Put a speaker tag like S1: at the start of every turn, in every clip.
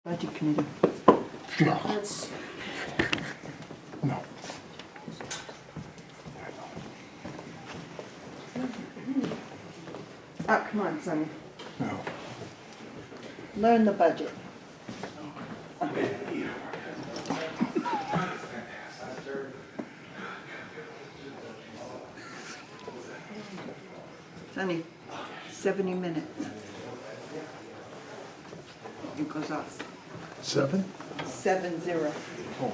S1: Budget committee.
S2: Yeah,
S3: Let's,
S2: no.
S1: Oh, come on, Sonny.
S2: No.
S1: Learn the budget. Sonny, 70 minutes. It goes up
S2: 7?
S1: 7-0.
S2: Oh.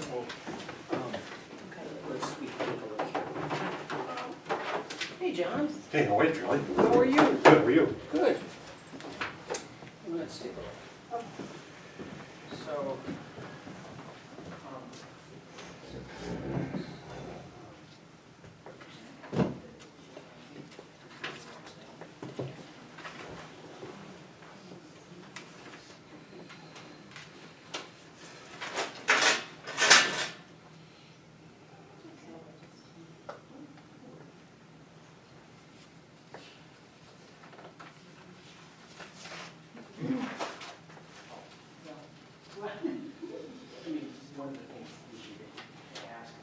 S3: so, let's, we can take a look here. Hey, John,
S4: Hey, how are you, Julie?
S3: how are you?
S4: Good, how are you?
S3: Good. Let's take a look. So, I mean, one of the things we should ask.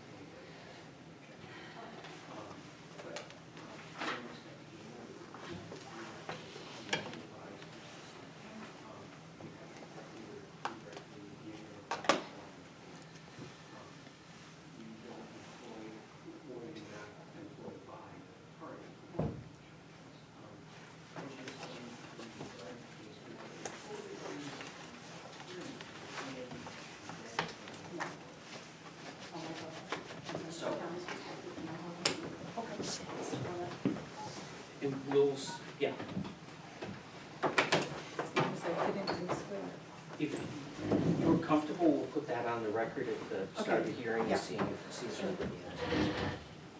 S3: So, and we'll, yeah, if you're comfortable, we'll put that on the record at the start of the hearing
S1: Yeah.
S3: and see if anybody has.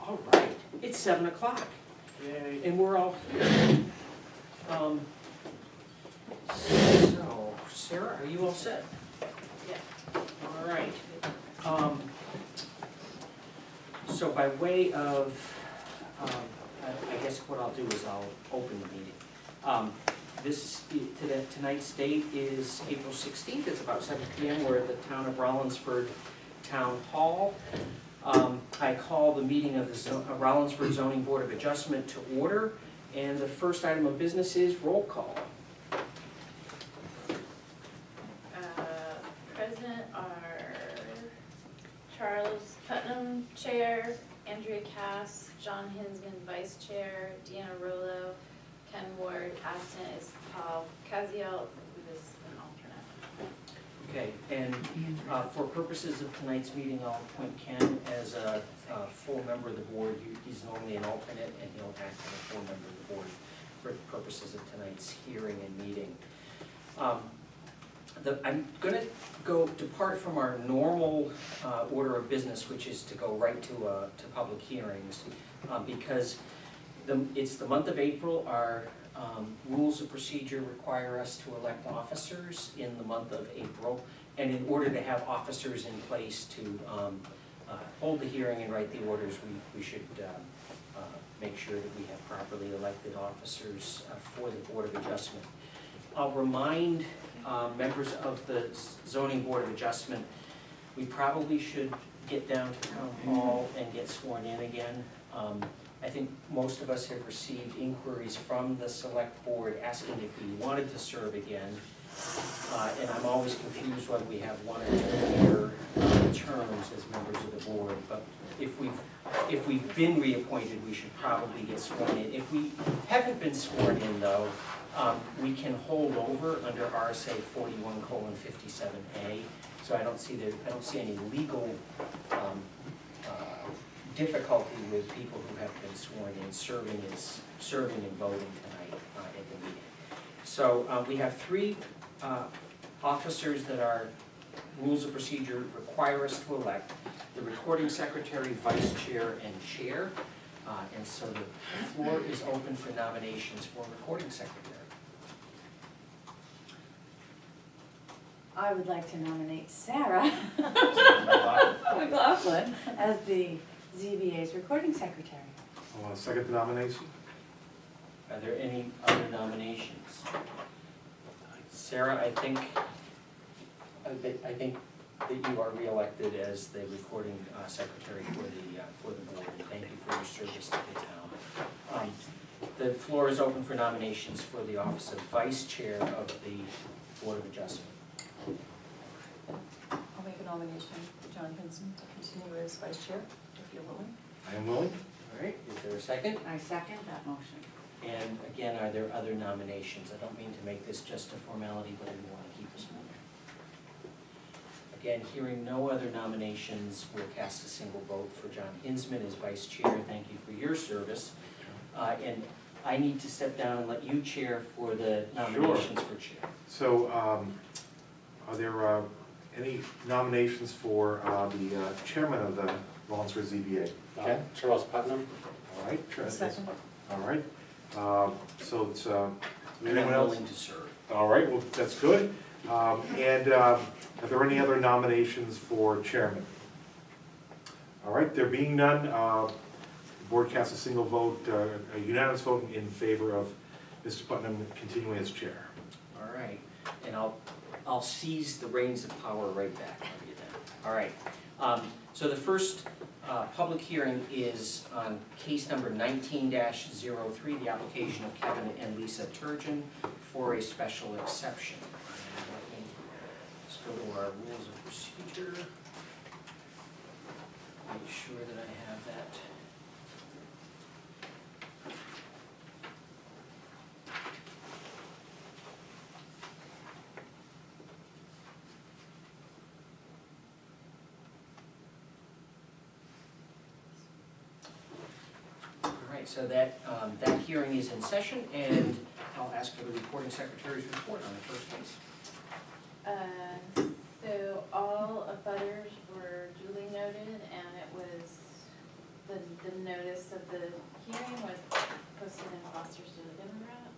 S3: All right, it's 7 o'clock. Yay. And we're all here. So, Sarah, are you all set?
S5: Yeah.
S3: All right. So by way of, I guess what I'll do is I'll open the meeting. Tonight's date is April 16th, it's about 7 PM, we're at the Town of Rollinsford Town Hall. I call the meeting of the Rollinsford Zoning Board of Adjustment to order, and the first item of business is roll call.
S5: Present are Charles Putnam, Chair, Andrea Cass, John Hinsman, Vice Chair, Deanna Rollo, Ken Ward, absent is Paul Kaziel, who is an alternate.
S3: Okay, and for purposes of tonight's meeting, I'll appoint Ken as a full member of the board. He's normally an alternate, and he'll act as a full member of the board for purposes of tonight's hearing and meeting. I'm gonna depart from our normal order of business, which is to go right to public hearings, because it's the month of April. Our rules of procedure require us to elect officers in the month of April, and in order to have officers in place to hold the hearing and write the orders, we should make sure that we have properly elected officers for the Board of Adjustment. I'll remind members of the Zoning Board of Adjustment, we probably should get down to Town Hall and get sworn in again. I think most of us have received inquiries from the Select Board asking if we wanted to serve again. And I'm always confused whether we have 1 or 2-year terms as members of the board. But if we've been reappointed, we should probably get sworn in. If we haven't been sworn in, though, we can hold over under RSA 41:57A. So I don't see any legal difficulty with people who have been sworn in serving and voting tonight at the meeting. So we have three officers that our rules of procedure require us to elect: the recording secretary, vice chair, and chair. And so the floor is open for nominations for recording secretary.
S4: I would like to nominate Sarah McLaughlin as the ZBA's recording secretary.
S6: I'll second the nomination.
S3: Are there any other nominations? Sarah, I think that you are reelected as the recording secretary for the board, and thank you for your service to the town. The floor is open for nominations for the office of vice chair of the Board of Adjustment.
S7: I'll make a nomination for John Hinson to continue as vice chair, if you're willing.
S6: I am willing.
S3: All right, is there a second?
S4: I second that motion.
S3: And again, are there other nominations? I don't mean to make this just a formality, but I want to keep us moving. Again, hearing no other nominations, we'll cast a single vote for John Hinsman as vice chair. Thank you for your service. And I need to step down and let you chair for the nominations for chair.
S6: So, are there any nominations for the chairman of the Rollinsford ZBA?
S3: Okay.
S8: Charles Putnam.
S6: All right.
S7: Second.
S6: All right. So it's,
S3: And
S6: anyone
S3: I'm
S6: else?
S3: willing to serve.
S6: All right, well, that's good. And are there any other nominations for chairman? All right, there being none, the board casts a single vote, a unanimous vote in favor of Mr. Putnam continuing as chair.
S3: All right, and I'll seize the reins of power right back from you then. All right, so the first public hearing is on case number 19-03, the application of Kevin and Lisa Turgeon for a special exception. And let me just go to our rules of procedure. Make sure that I have that. All right, so that hearing is in session, and I'll ask for the recording secretary's report on the first case.
S5: So all abutters were duly noted, and it was, the notice of the hearing was posted in Foster's to the Democrat.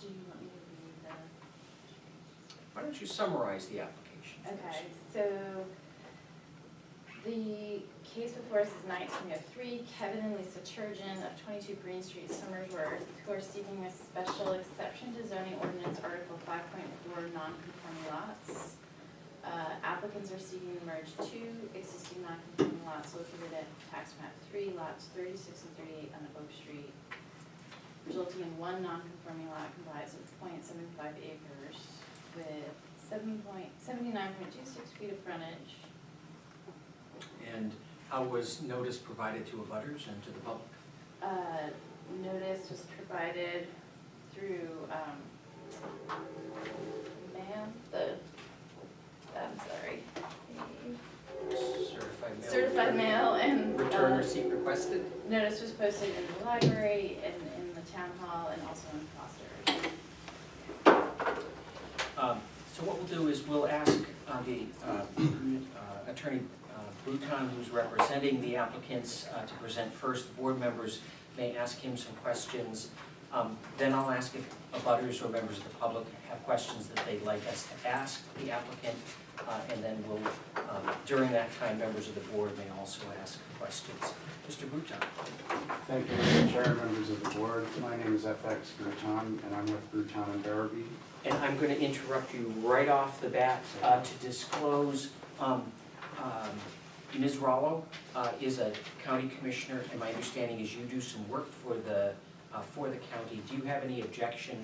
S5: Do you want me to read the?
S3: Why don't you summarize the application first?
S5: Okay, so the case before us is 1903, Kevin and Lisa Turgeon of 22 Green Street, Somersworth, who are seeking a special exception to zoning ordinance Article 5.4 non-conforming lots. Applicants are seeking to merge two existing non-conforming lots located at tax map 3, lots 36 and 38 on Oak Street, resulting in one non-conforming lot comprised of 0.75 acres with 79.26 feet of frontage.
S3: And how was notice provided to abutters and to the public?
S5: Notice was provided through, certified mail and.
S3: Return receipt requested?
S5: Notice was posted in the library and in the town hall and also in Foster's.
S3: So what we'll do is we'll ask the attorney Bruton, who's representing the applicants, to present first. The board members may ask him some questions. Then I'll ask if abutters or members of the public have questions that they'd like us to ask the applicant. And then we'll, during that time, members of the board may also ask questions. Mr. Bruton.
S8: Thank you, Mr. Chair, members of the board. My name is FX Bruton, and I'm with Bruton and Barabee.
S3: And I'm going to interrupt you right off the bat to disclose Ms. Rollo is a county commissioner, and my understanding is you do some work for the county. Do you have any objection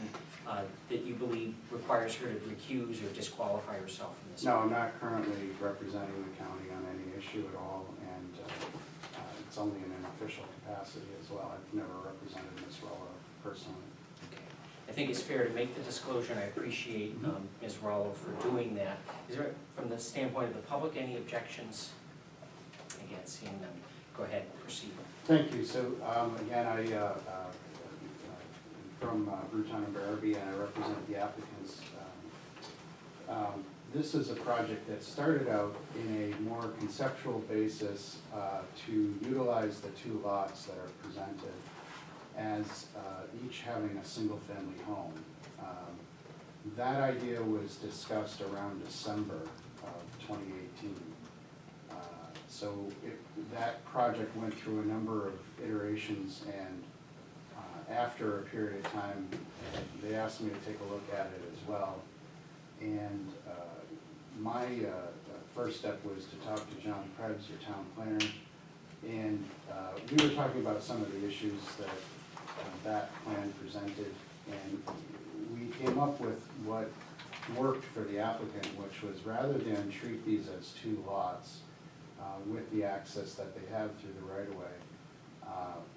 S3: that you believe requires her to recuse or disqualify herself from this?
S8: No, I'm not currently representing the county on any issue at all, and it's only in an official capacity as well. I've never represented Ms. Rollo personally.
S3: Okay. I think it's fair to make the disclosure, and I appreciate Ms. Rollo for doing that. Is there, from the standpoint of the public, any objections? again, seeing them, go ahead and proceed.
S8: Thank you. So, again, from Bruton and Barabee, and I represent the applicants. This is a project that started out in a more conceptual basis to utilize the two lots that are presented as each having a single-family home. That idea was discussed around December of 2018. That project went through a number of iterations, and after a period of time, they asked me to take a look at it as well. And my first step was to talk to John Krebs, your town planner, and we were talking about some of the issues that that plan presented, and we came up with what worked for the applicant, which was rather than treat these as two lots with the access that they have through the right-of-way,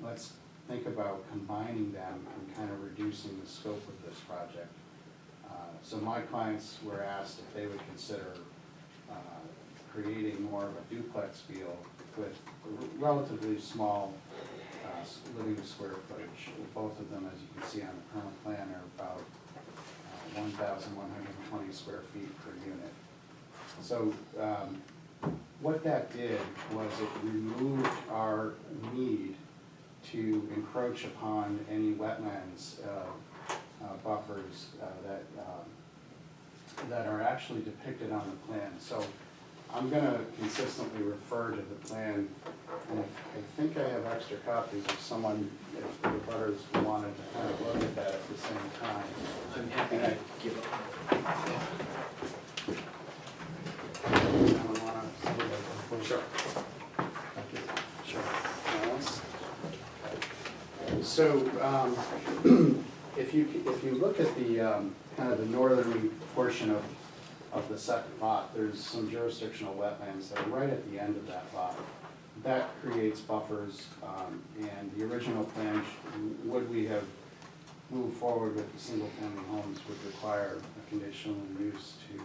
S8: let's think about combining them and kind of reducing the scope of this project. So my clients were asked if they would consider creating more of a duplex feel with relatively small living square footage. Both of them, as you can see on the current plan, are about 1,120 square feet per unit. So what that did was it removed our need to encroach upon any wetlands buffers that are actually depicted on the plan. So I'm gonna consistently refer to the plan, and I think I have extra copies if someone, if the butters wanted to kind of look at that at the same time.
S3: I'm happy to give up.
S8: Anyone wanna see it?
S3: Sure.
S8: Sure. So, if you look at the, kind of the northern portion of the second lot, there's some jurisdictional wetlands that are right at the end of that lot. That creates buffers, and the original plan, would we have moved forward with the single-family homes, would require a conditional use to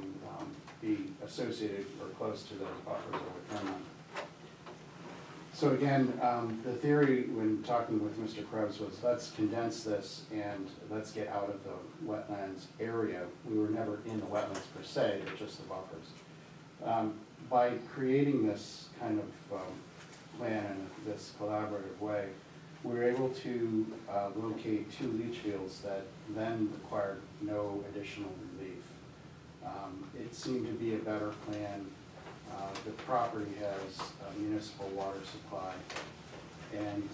S8: be associated or close to those buffers over time. So again, the theory when talking with Mr. Krebs was, let's condense this and let's get out of the wetlands area. We were never in the wetlands per se, they're just the buffers. By creating this kind of plan in this collaborative way, we were able to locate two leach fields that then required no additional relief. It seemed to be a better plan. The property has a municipal water supply. And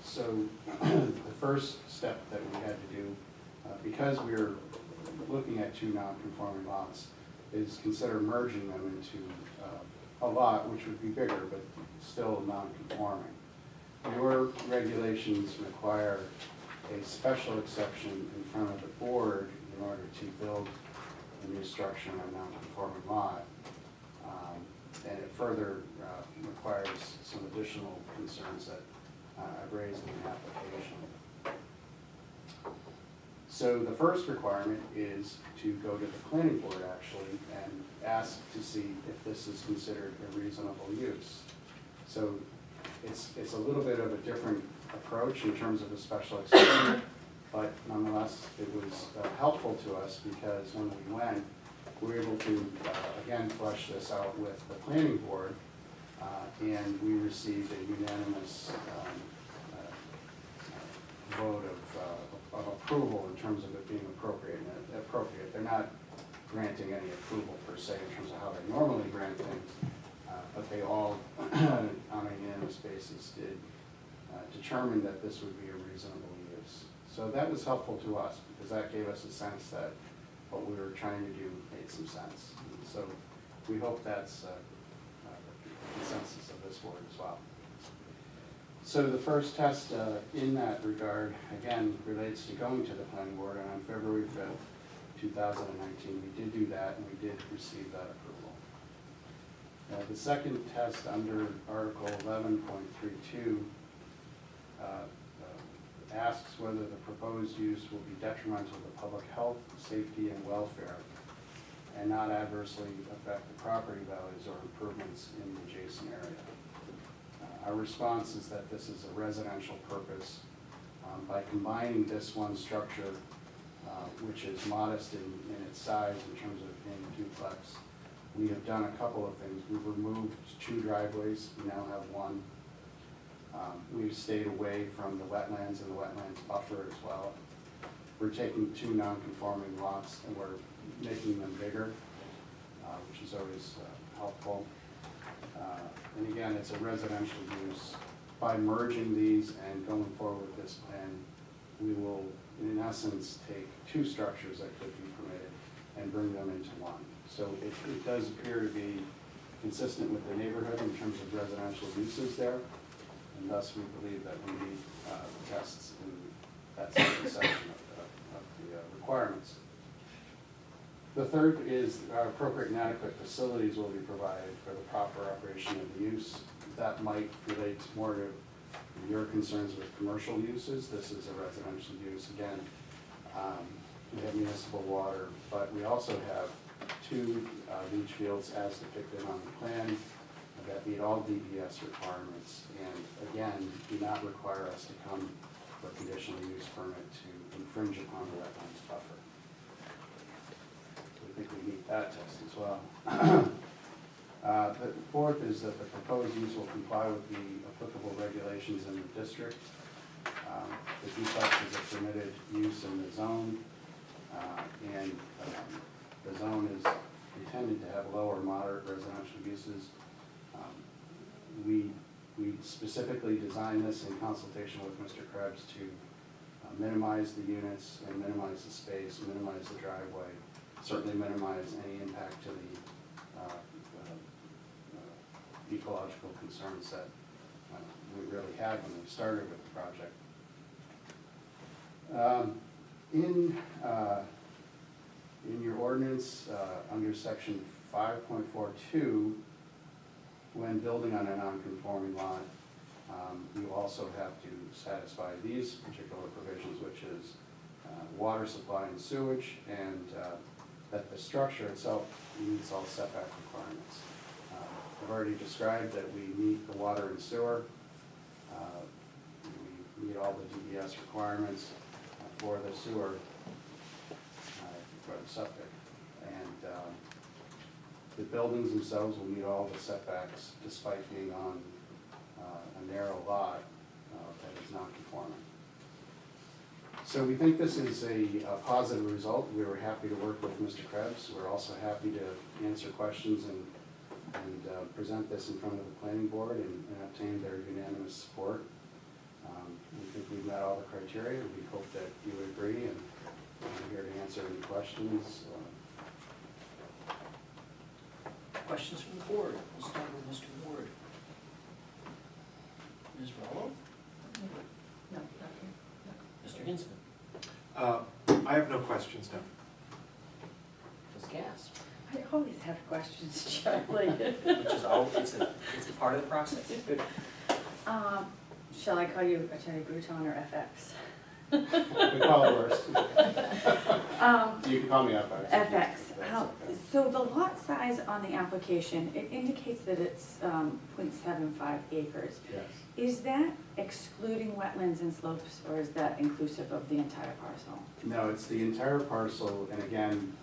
S8: so the first step that we had to do, because we were looking at two non-conforming lots, is consider merging them into a lot which would be bigger but still non-conforming. Your regulations require a special exception in front of the board in order to build a new structure on a non-conforming lot. And it further requires some additional concerns that I've raised in the application. So the first requirement is to go to the planning board actually and ask to see if this is considered a reasonable use. So it's a little bit of a different approach in terms of a special exception, but nonetheless it was helpful to us because when we went, we were able to, again, flesh this out with the planning board, and we received a unanimous vote of approval in terms of it being appropriate. They're not granting any approval per se in terms of how they normally grant things, but they all, on a unanimous basis, did determine that this would be a reasonable use. So that was helpful to us because that gave us a sense that what we were trying to do made some sense. And so we hope that's the consensus of this board as well. So the first test in that regard, again, relates to going to the planning board, and on February 5th, 2019, we did do that, and we did receive that approval. The second test under Article 11.32 asks whether the proposed use will be detrimental to public health, safety, and welfare, and not adversely affect the property values or improvements in the adjacent area. Our response is that this is a residential purpose. By combining this one structure, which is modest in its size in terms of being a duplex, we have done a couple of things. We've removed 2 driveways, we now have 1. We've stayed away from the wetlands and the wetlands buffer as well. We're taking 2 non-conforming lots and we're making them bigger, which is always helpful. And again, it's a residential use. By merging these and going forward with this plan, we will, in essence, take 2 structures that could be permitted and bring them into 1. So it does appear to be consistent with the neighborhood in terms of residential uses there, and thus we believe that we meet the tests in that second section of the requirements. The third is appropriate and adequate facilities will be provided for the proper operation of the use. That might relate more to your concerns with commercial uses. This is a residential use. Again, we have municipal water, but we also have 2 leach fields as depicted on the plan that meet all DES requirements, and again, do not require us to come for a conditional use permit to infringe upon the wetlands buffer. We think we meet that test as well. The fourth is that the proposed use will comply with the applicable regulations in the district. The duplex is a permitted use in the zone, and the zone is intended to have lower moderate residential uses. We specifically designed this in consultation with Mr. Krebs to minimize the units and minimize the space, minimize the driveway, certainly minimize any impact to the ecological concerns that we really had when we started with the project. In your ordinance, under section 5.42, when building on a non-conforming lot, you also have to satisfy these particular provisions, which is water supply and sewage, and that the structure itself meets all setback requirements. I've already described that we meet the water and sewer. We meet all the DES requirements for the sewer, for the septic. And the buildings themselves will meet all the setbacks despite being on a narrow lot that is non-conforming. So we think this is a positive result. We were happy to work with Mr. Krebs. We're also happy to answer questions and present this in front of the planning board and obtain their unanimous support. We think we've met all the criteria. We hope that you would agree, and I'm here to answer any questions.
S3: Questions from the board? We'll start with Mr. Ward. Ms. Rollo?
S7: No, not here.
S3: Mr. Hinsman?
S6: I have no questions now.
S3: Ms. Gass?
S4: I always have questions, Charlie.
S3: Which is all, it's a part of the process.
S4: Shall I call you Attorney Bruton or FX?
S8: We call it worse. You can call me FX.
S4: FX. So the lot size on the application, it indicates that it's 0.75 acres.
S8: Yes.
S4: Is that excluding wetlands and slopes, or is that inclusive of the entire parcel?
S8: No, it's the entire parcel, and again,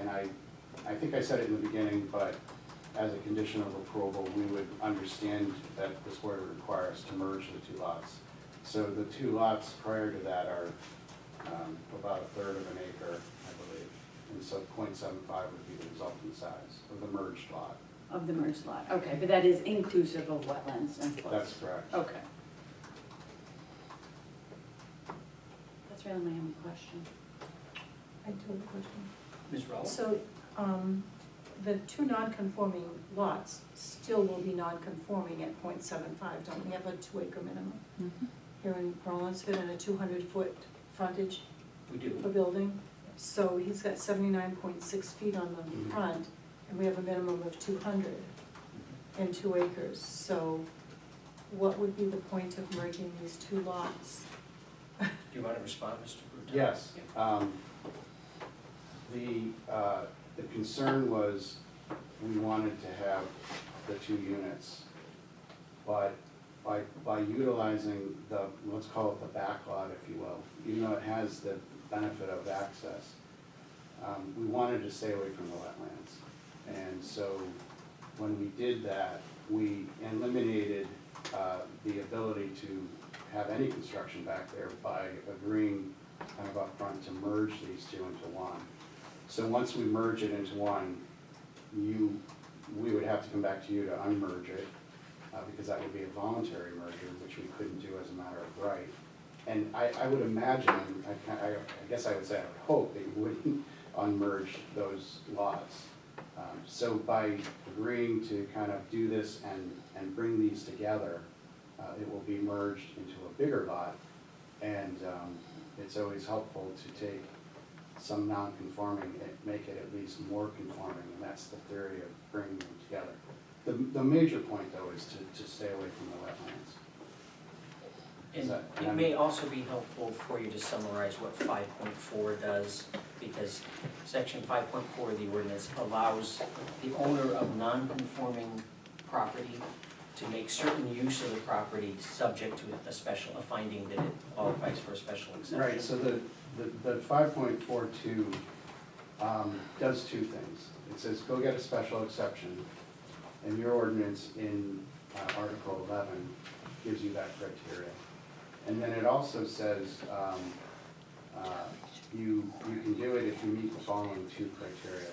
S8: and I think I said it in the beginning, but as a condition of approval, we would understand that this board would require us to merge the 2 lots. So the 2 lots prior to that are about a third of an acre, I believe. And so 0.75 would be the resultant size of the merged lot.
S4: Of the merged lot, okay, but that is inclusive of wetlands and slopes?
S8: That's correct.
S4: Okay. That's really my only question.
S7: I do have a question.
S3: Ms. Rollo?
S7: So, the 2 non-conforming lots still will be non-conforming at 0.75, don't we have a 2-acre minimum? Here in Rollinsford and a 200-foot frontage
S3: We do.
S7: for building. So he's got 79.6 feet on the front, and we have a minimum of 200 and 2 acres. So what would be the point of merging these 2 lots?
S3: Do you want to respond, Mr. Bruton?
S8: Yes. The concern was we wanted to have the 2 units, but by utilizing the, let's call it the back lot, if you will, even though it has the benefit of access, we wanted to stay away from the wetlands. And so when we did that, we eliminated the ability to have any construction back there by agreeing kind of upfront to merge these two into one. So once we merge it into one, we would have to come back to you to unmerge it, because that would be a voluntary merger, which we couldn't do as a matter of right. And I would imagine, I guess I would say, I would hope that you wouldn't unmerge those lots. So by agreeing to kind of do this and bring these together, it will be merged into a bigger lot. And it's always helpful to take some non-conforming and make it at least more conforming, and that's the theory of bringing them together. The major point, though, is to stay away from the wetlands.
S3: And it may also be helpful for you to summarize what 5.4 does, because section 5.4 of the ordinance allows the owner of non-conforming property to make certain use of the property subject to a finding that it qualifies for a special exception.
S8: Right, so the 5.42 does two things. It says, go get a special exception, and your ordinance in Article 11 gives you that criteria. And then it also says you can do it if you meet the following two criteria.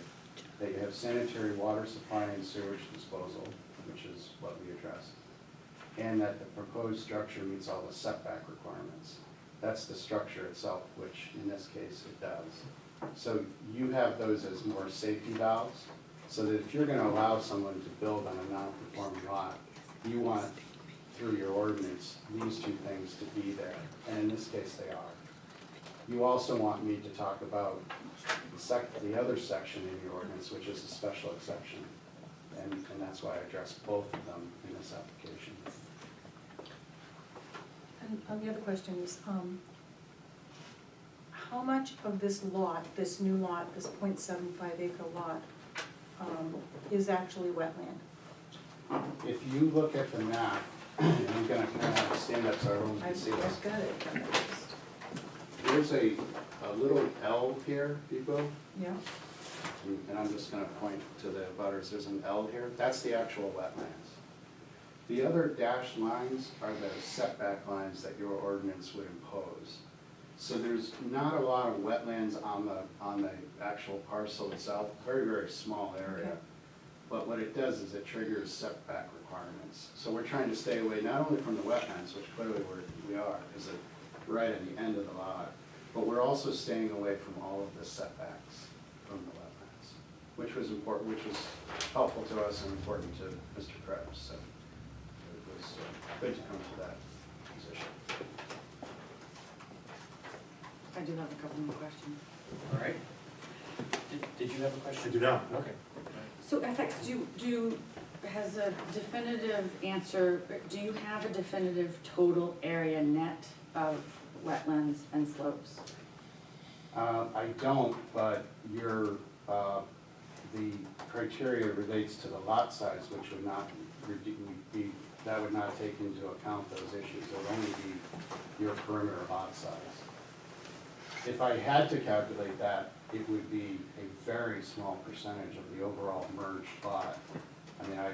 S8: That you have sanitary water supply and sewage disposal, which is what we addressed, and that the proposed structure meets all the setback requirements. That's the structure itself, which in this case it does. So you have those as more safety valves, so that if you're gonna allow someone to build on a non-conforming lot, you want, through your ordinance, these two things to be there, and in this case they are. You also want me to talk about the other section in your ordinance, which is a special exception, and that's why I addressed both of them in this application.
S7: And the other question is, how much of this lot, this new lot, this 0.75 acre lot, is actually wetland?
S8: If you look at the map, and I'm gonna kind of stand up so everyone can
S7: I've
S8: see this.
S7: I've got it, but I just-
S8: There's a little L here, if you go,
S7: yeah,
S8: and I'm just gonna point to the butters, there's an L here, that's the actual wetlands. The other dashed lines are the setback lines that your ordinance would impose. So there's not a lot of wetlands on the actual parcel itself, very, very small area.
S7: Okay.
S8: But what it does is it triggers setback requirements. So we're trying to stay away not only from the wetlands, which clearly we are, because it's right at the end of the lot, but we're also staying away from all of the setbacks from the wetlands, which was important, which was helpful to us and important to Mr. Krebs. So it was good to come to that position.
S4: I do have a couple more questions.
S3: All right. Did you have a
S6: I
S3: question?
S6: do not.
S3: Okay.
S4: So FX, has a definitive answer, do you have a definitive total area net of wetlands and slopes?
S8: I don't, but the criteria relates to the lot size, which would not that would not take into account those issues. It would only be your perimeter lot size. If I had to calculate that, it would be a very small percentage of the overall merged lot. I mean, I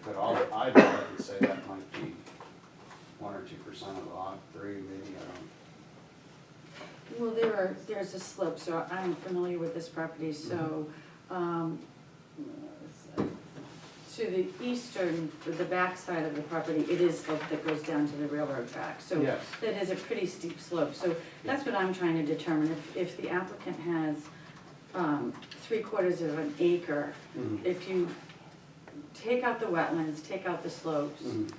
S8: could say that might be 1 or 2% of the lot, 3 maybe, I don't.
S4: Well, there's a slope, so I'm familiar with this property, so, to the eastern, the backside of the property, it is slope that goes down to the railroad track. So
S8: Yes.
S4: that is a pretty steep slope. So that's what I'm trying to determine. If the applicant has 3/4 of an acre,
S8: Mhm.
S4: if you take out the wetlands, take out the slopes,
S8: Mhm.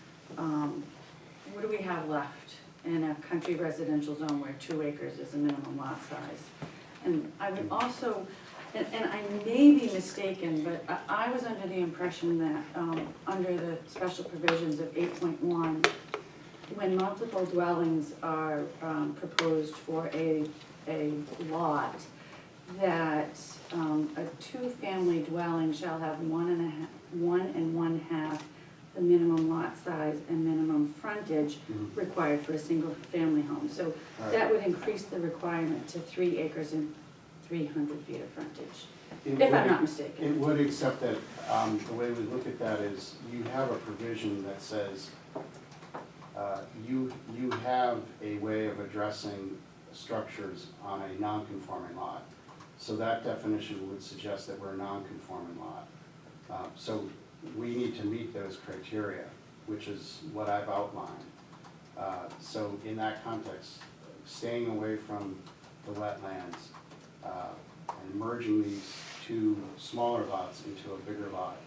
S4: what do we have left in a country residential zone where 2 acres is a minimum lot size? And I would also, and I may be mistaken, but I was under the impression that under the special provisions of 8.1, when multiple dwellings are proposed for a lot, that a 2-family dwelling shall have 1 1/2 the minimum lot size and minimum frontage
S8: Mhm.
S4: required for a single-family home. So
S8: All right.
S4: that would increase the requirement to 3 acres and 300 feet of frontage,
S8: It
S4: if I'm
S8: would-
S4: not mistaken.
S8: It would, except that, the way we look at that is, you have a provision that says, you have a way of addressing structures on a non-conforming lot. So that definition would suggest that we're a non-conforming lot. So we need to meet those criteria, which is what I've outlined. So in that context, staying away from the wetlands, and merging these two smaller lots into a bigger lot.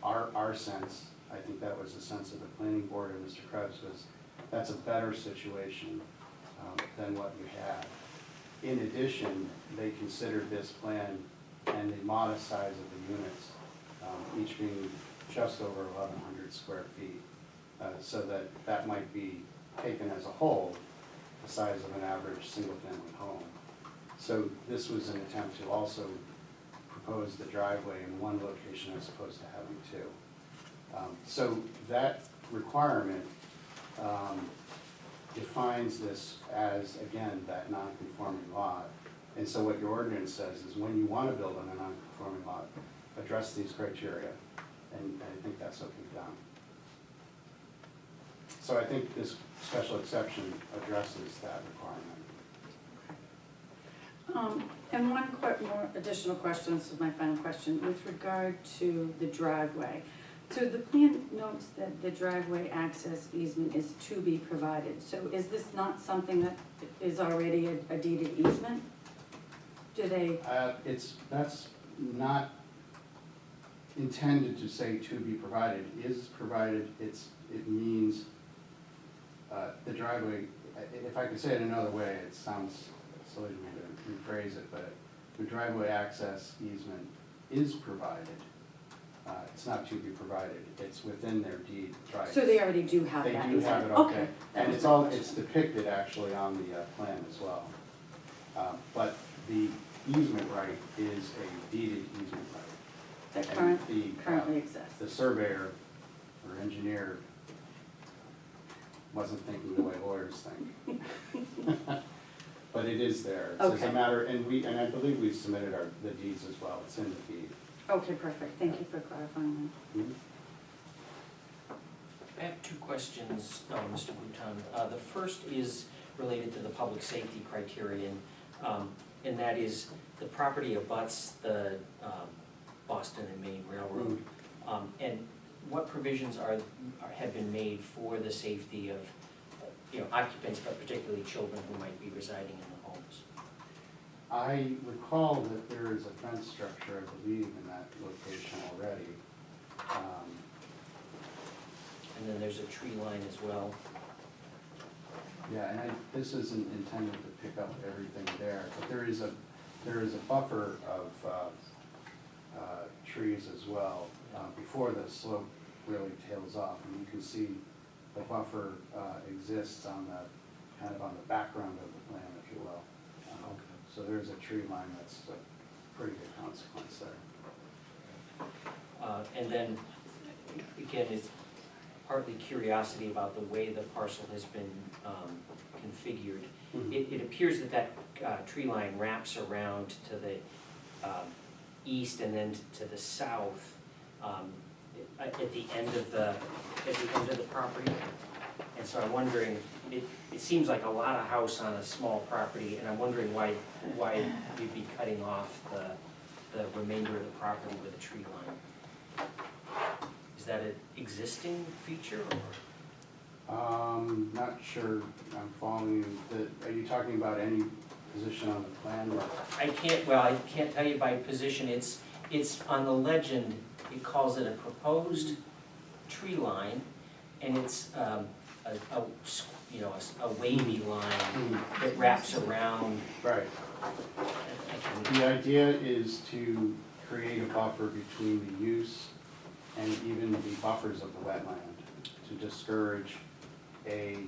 S8: Our sense, I think that was the sense of the planning board and Mr. Krebs, was that's a better situation than what you had. In addition, they considered this plan and the modest size of the units, each being just over 1,100 square feet, so that might be taken as a whole, the size of an average single-family home. So this was an attempt to also propose the driveway in one location as opposed to having two. So that requirement defines this as, again, that non-conforming lot. And so what your ordinance says is when you want to build on a non-conforming lot, address these criteria, and I think that's what we've done. So I think this special exception addresses that requirement.
S4: And one more additional question, this is my final question, with regard to the driveway. So the plan notes that the driveway access easement is to be provided. So is this not something that is already a deeded easement? Do they,
S8: That's not intended to say to be provided, is provided, it means, the driveway, if I could say it another way, it sounds silly to me to rephrase it, but the driveway access easement is provided. It's not to be provided, it's within their deed rights.
S4: so they already do have
S8: They
S4: that
S8: do
S4: easement?
S8: have it, okay.
S4: That
S8: And
S4: was
S8: it's
S4: my
S8: all,
S4: question.
S8: it's depicted actually on the plan as well. But the easement right is a deeded easement right.
S4: That
S8: And
S4: currently
S8: the
S4: exists.
S8: surveyor or engineer wasn't thinking the way lawyers think. But it is there. It's just
S4: Okay.
S8: a matter, and I believe we've submitted the deeds as well, it's in the deed.
S4: Okay, perfect, thank you for clarifying
S8: Mhm.
S3: I have two questions, Mr. Bouton. The first is related to the public safety criterion, and that is the property abuts the Boston and Maine Railroad. And what provisions have been made for the safety of, occupants, but particularly children who might be residing in the homes?
S8: I recall that there is a fence structure, I believe, in that location already.
S3: And then there's a tree line as well.
S8: Yeah, and this isn't intended to pick up everything there, but there is a buffer of trees as well, before the slope really tails off. And you can see the buffer exists on the background of the plan, if you will. So there's a tree line that's a pretty good consequence there.
S3: And then, again, it's partly curiosity about the way the parcel has been configured.
S8: Mhm.
S3: It appears that tree line wraps around to the east and then to the south at the end of the property. And so I'm wondering, it seems like a lot of house on a small property, and I'm wondering why you'd be cutting off the remainder of the property with a tree line. Is that an existing feature, or?
S8: Not sure I'm following you. Are you talking about any position on the plan or?
S3: I can't tell you by position, it's on the legend, it calls it a proposed tree line, and it's a wavy line that wraps around.
S8: Right.
S3: I can-
S8: The idea is to create a buffer between the use and even the buffers of the wetland, to discourage a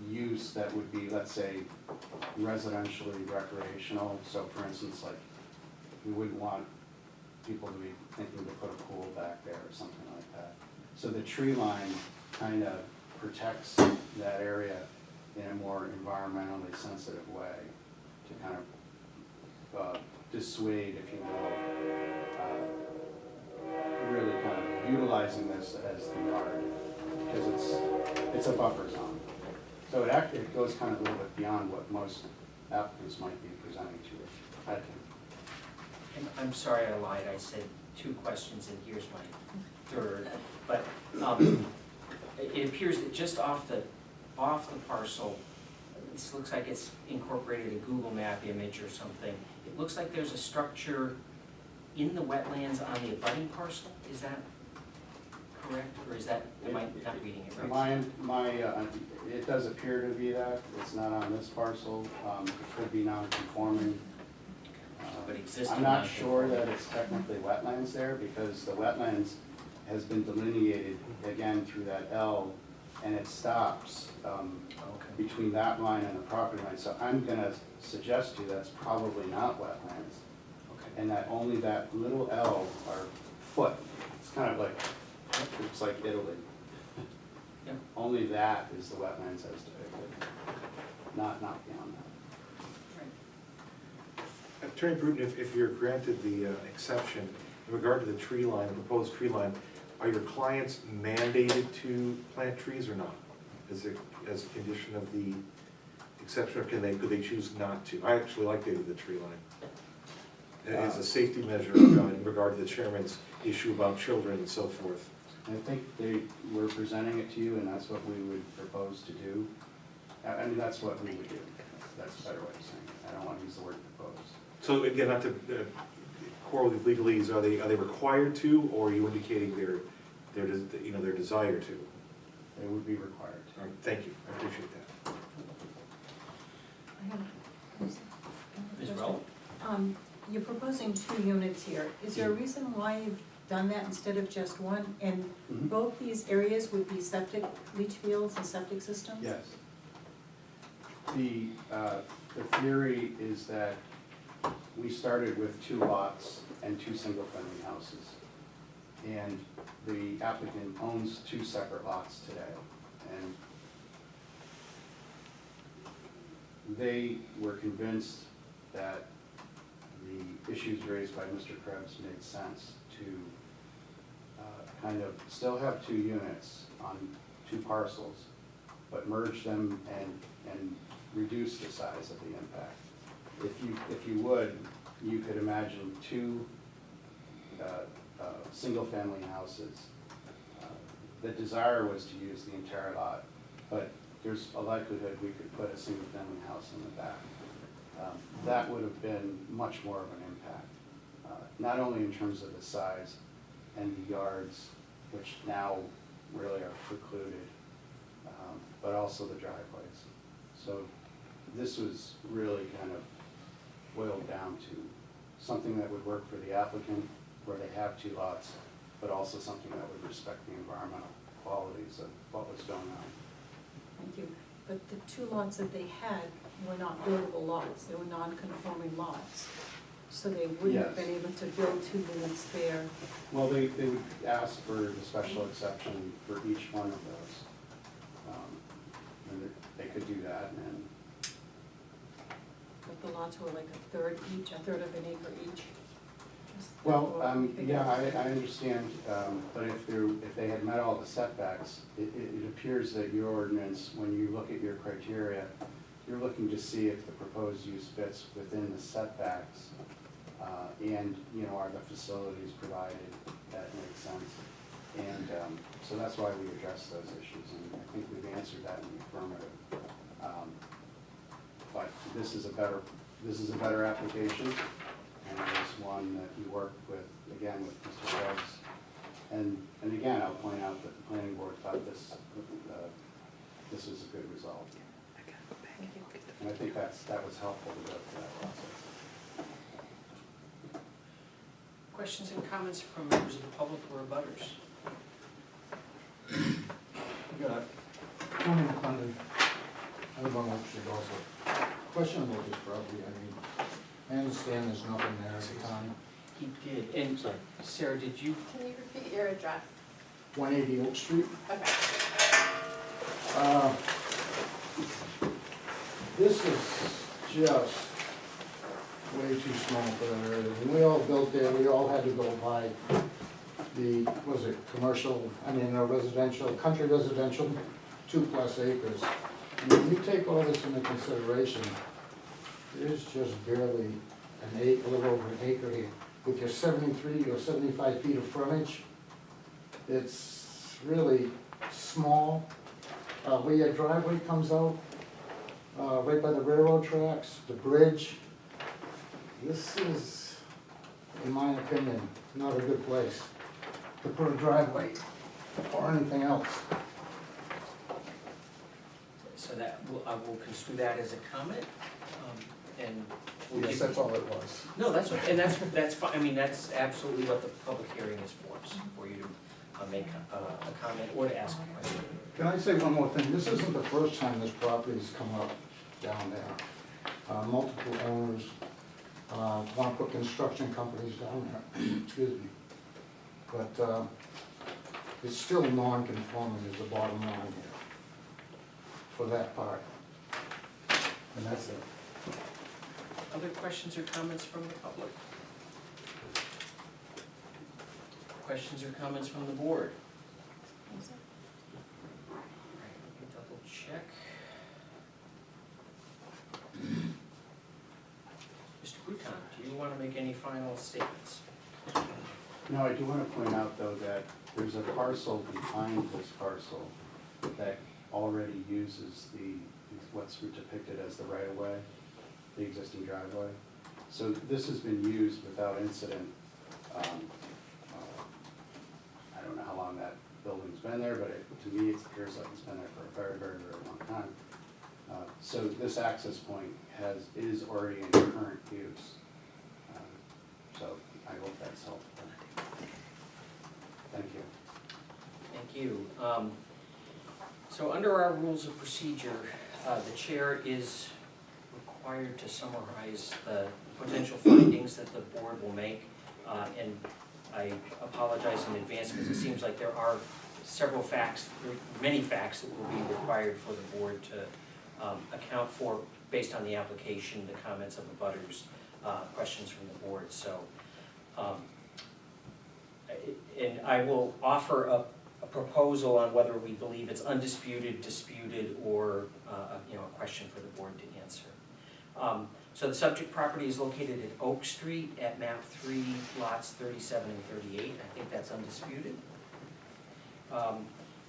S8: use that would be, let's say, residentially recreational. So for instance, like, we wouldn't want people to be thinking to put a pool back there or something like that. So the tree line kind of protects that area in a more environmentally sensitive way to kind of dissuade, if you will, really kind of utilizing this as the yard, because it's a buffer zone. So it goes kind of a little bit beyond what most applicants might be presenting to you. I think.
S3: And I'm sorry I lied, I said 2 questions and here's my third. But it appears that just off the parcel, this looks like it's incorporated a Google map image or something. It looks like there's a structure in the wetlands on the abutting parcel, is that correct? Or is that, am I not reading it right?
S8: It does appear to be that, it's not on this parcel, it could be non-conforming.
S3: But existing
S8: I'm not sure
S3: non-conforming.
S8: that it's technically wetlands there, because the wetlands has been delineated again through that L, and it stops
S3: Okay.
S8: between that line and the property line. So I'm gonna suggest to you that's probably not wetlands,
S3: Okay.
S8: and that only that little L or foot, it's kind of like, it looks like Italy.
S3: Yeah.
S8: Only that is the wetlands as depicted, not beyond that.
S6: Attorney Bruton, if you're granted the exception, in regard to the tree line, the proposed tree line, are your clients mandated to plant trees or not? As a condition of the exception, or could they choose not to? I actually like the tree line. As a safety measure in regard to the chairman's issue about children and so forth.
S8: I think they were presenting it to you, and that's what we would propose to do. I mean, that's what we would do. That's a better way of saying it. I don't want to use the word propose.
S6: So again, not to quarrel with legalese, are they required to, or are you indicating their desire to?
S8: They would be required
S6: All right, thank you, I appreciate that.
S7: I have a
S3: Ms.
S7: question.
S3: Rowell?
S7: You're proposing 2 units here. Is there a reason why you've done that instead of just one? And
S8: Mhm.
S7: both these areas would be septic, leach fields and septic systems?
S8: Yes. The theory is that we started with 2 lots and 2 single-family houses. And the applicant owns 2 separate lots today. And they were convinced that the issues raised by Mr. Krebs made sense to kind of still have 2 units on 2 parcels, but merge them and reduce the size of the impact. If you would, you could imagine 2 single-family houses. The desire was to use the entire lot, but there's a likelihood we could put a single-family house in the back. That would have been much more of an impact, not only in terms of the size and the yards, which now really are precluded, but also the driveways. So this was really kind of boiled down to something that would work for the applicant, where they have 2 lots, but also something that would respect the environmental qualities of what was going on.
S7: Thank you. But the 2 lots that they had were not buildable lots, they were non-conforming lots. So they wouldn't have
S8: Yes.
S7: been able to build 2 units there.
S8: Well, they would ask for the special exception for each one of those. And they could do that, and
S7: But the lots were like a third each, a third of an acre each. Just
S8: well,
S7: what we figured.
S8: yeah, I understand, but if they had met all the setbacks, it appears that your ordinance, when you look at your criteria, you're looking to see if the proposed use fits within the setbacks, and, are the facilities provided, that makes sense. And, so that's why we addressed those issues, and I think we've answered that in the affirmative. But this is a better application, and it's one that we worked with, again, with Mr. Krebs. And again, I'll point out that the planning board thought this was a good result.
S7: Thank you.
S8: And I think that was helpful to go through that process.
S3: Questions and comments from members of the public or abutters?
S2: Got Tony McClendon, I live on Oak Street also. Question about this property, I understand there's nothing there at the time.
S3: He did, and
S2: Sorry.
S3: Sarah, did you,
S5: Can you repeat your address?
S2: 180 Oak Street.
S3: Okay.
S2: Uh, This is just way too small for that area. When we all built there, we all had to go by the, was it commercial, residential, country residential, 2+ acres. And when you take all this into consideration, there's just barely a little over an acre here. With your 73 or 75 feet of frontage, it's really small. Where your driveway comes out, right by the railroad tracks, the bridge, this is, in my opinion, not a good place to put a driveway or anything else.
S3: So that, I will construe that as a comment, and. we'll
S2: Yes,
S3: give-
S2: that's all it was.
S3: No, that's, okay, and that's fine, I mean, that's absolutely what the public hearing is for you to make a comment or to ask a question.
S2: Can I say one more thing? This isn't the first time this property's come up down there. Multiple owners want to put construction companies down there, excuse me. But it's still non-conforming is the bottom line here for that part. And that's it.
S3: Other questions or comments from the public? Questions or comments from the board? All right, let me double check. Mr. Bruton, do you want to make any final statements?
S8: No, I do want to point out, though, that there's a parcel behind this parcel that already uses what's depicted as the right-of-way, the existing driveway. So this has been used without incident. I don't know how long that building's been there, but to me, it appears like it's been there for a very, very, very long time. So this access point is already in current use. So I hope that's helpful. Thank you.
S3: Thank you. So under our rules of procedure, the chair is required to summarize the potential findings that the board will make. And I apologize in advance because it seems like there are many facts that will be required for the board to account for based on the application, the comments of the butters, questions from the board. So, and I will offer a proposal on whether we believe it's undisputed, disputed, or a question for the board to answer. So the subject property is located at Oak Street at map 3, lots 37 and 38. I think that's undisputed.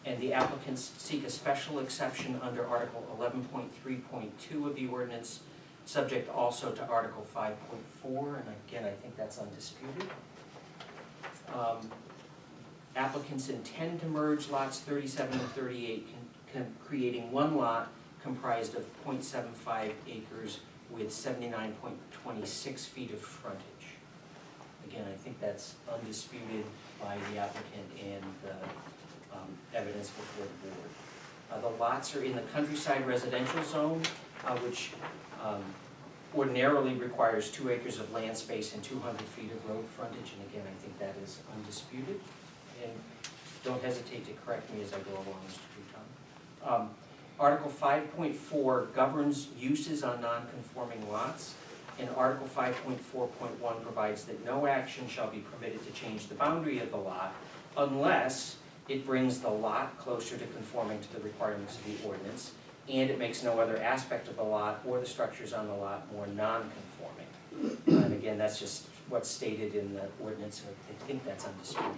S3: And the applicants seek a special exception under Article 11.3.2 of the ordinance, subject also to Article 5.4, and again, I think that's undisputed. Applicants intend to merge lots 37 and 38, creating one lot comprised of 0.75 acres with 79.26 feet of frontage. Again, I think that's undisputed by the applicant and the evidence before the board. The lots are in the countryside residential zone, which ordinarily requires 2 acres of land space and 200 feet of road frontage, and again, I think that is undisputed. And don't hesitate to correct me as I go along, Mr. Bruton. Article 5.4 governs uses on non-conforming lots, and Article 5.4.1 provides that no action shall be permitted to change the boundary of the lot unless it brings the lot closer to conforming to the requirements of the ordinance, and it makes no other aspect of the lot or the structures on the lot more non-conforming. And again, that's just what's stated in the ordinance, and I think that's undisputed.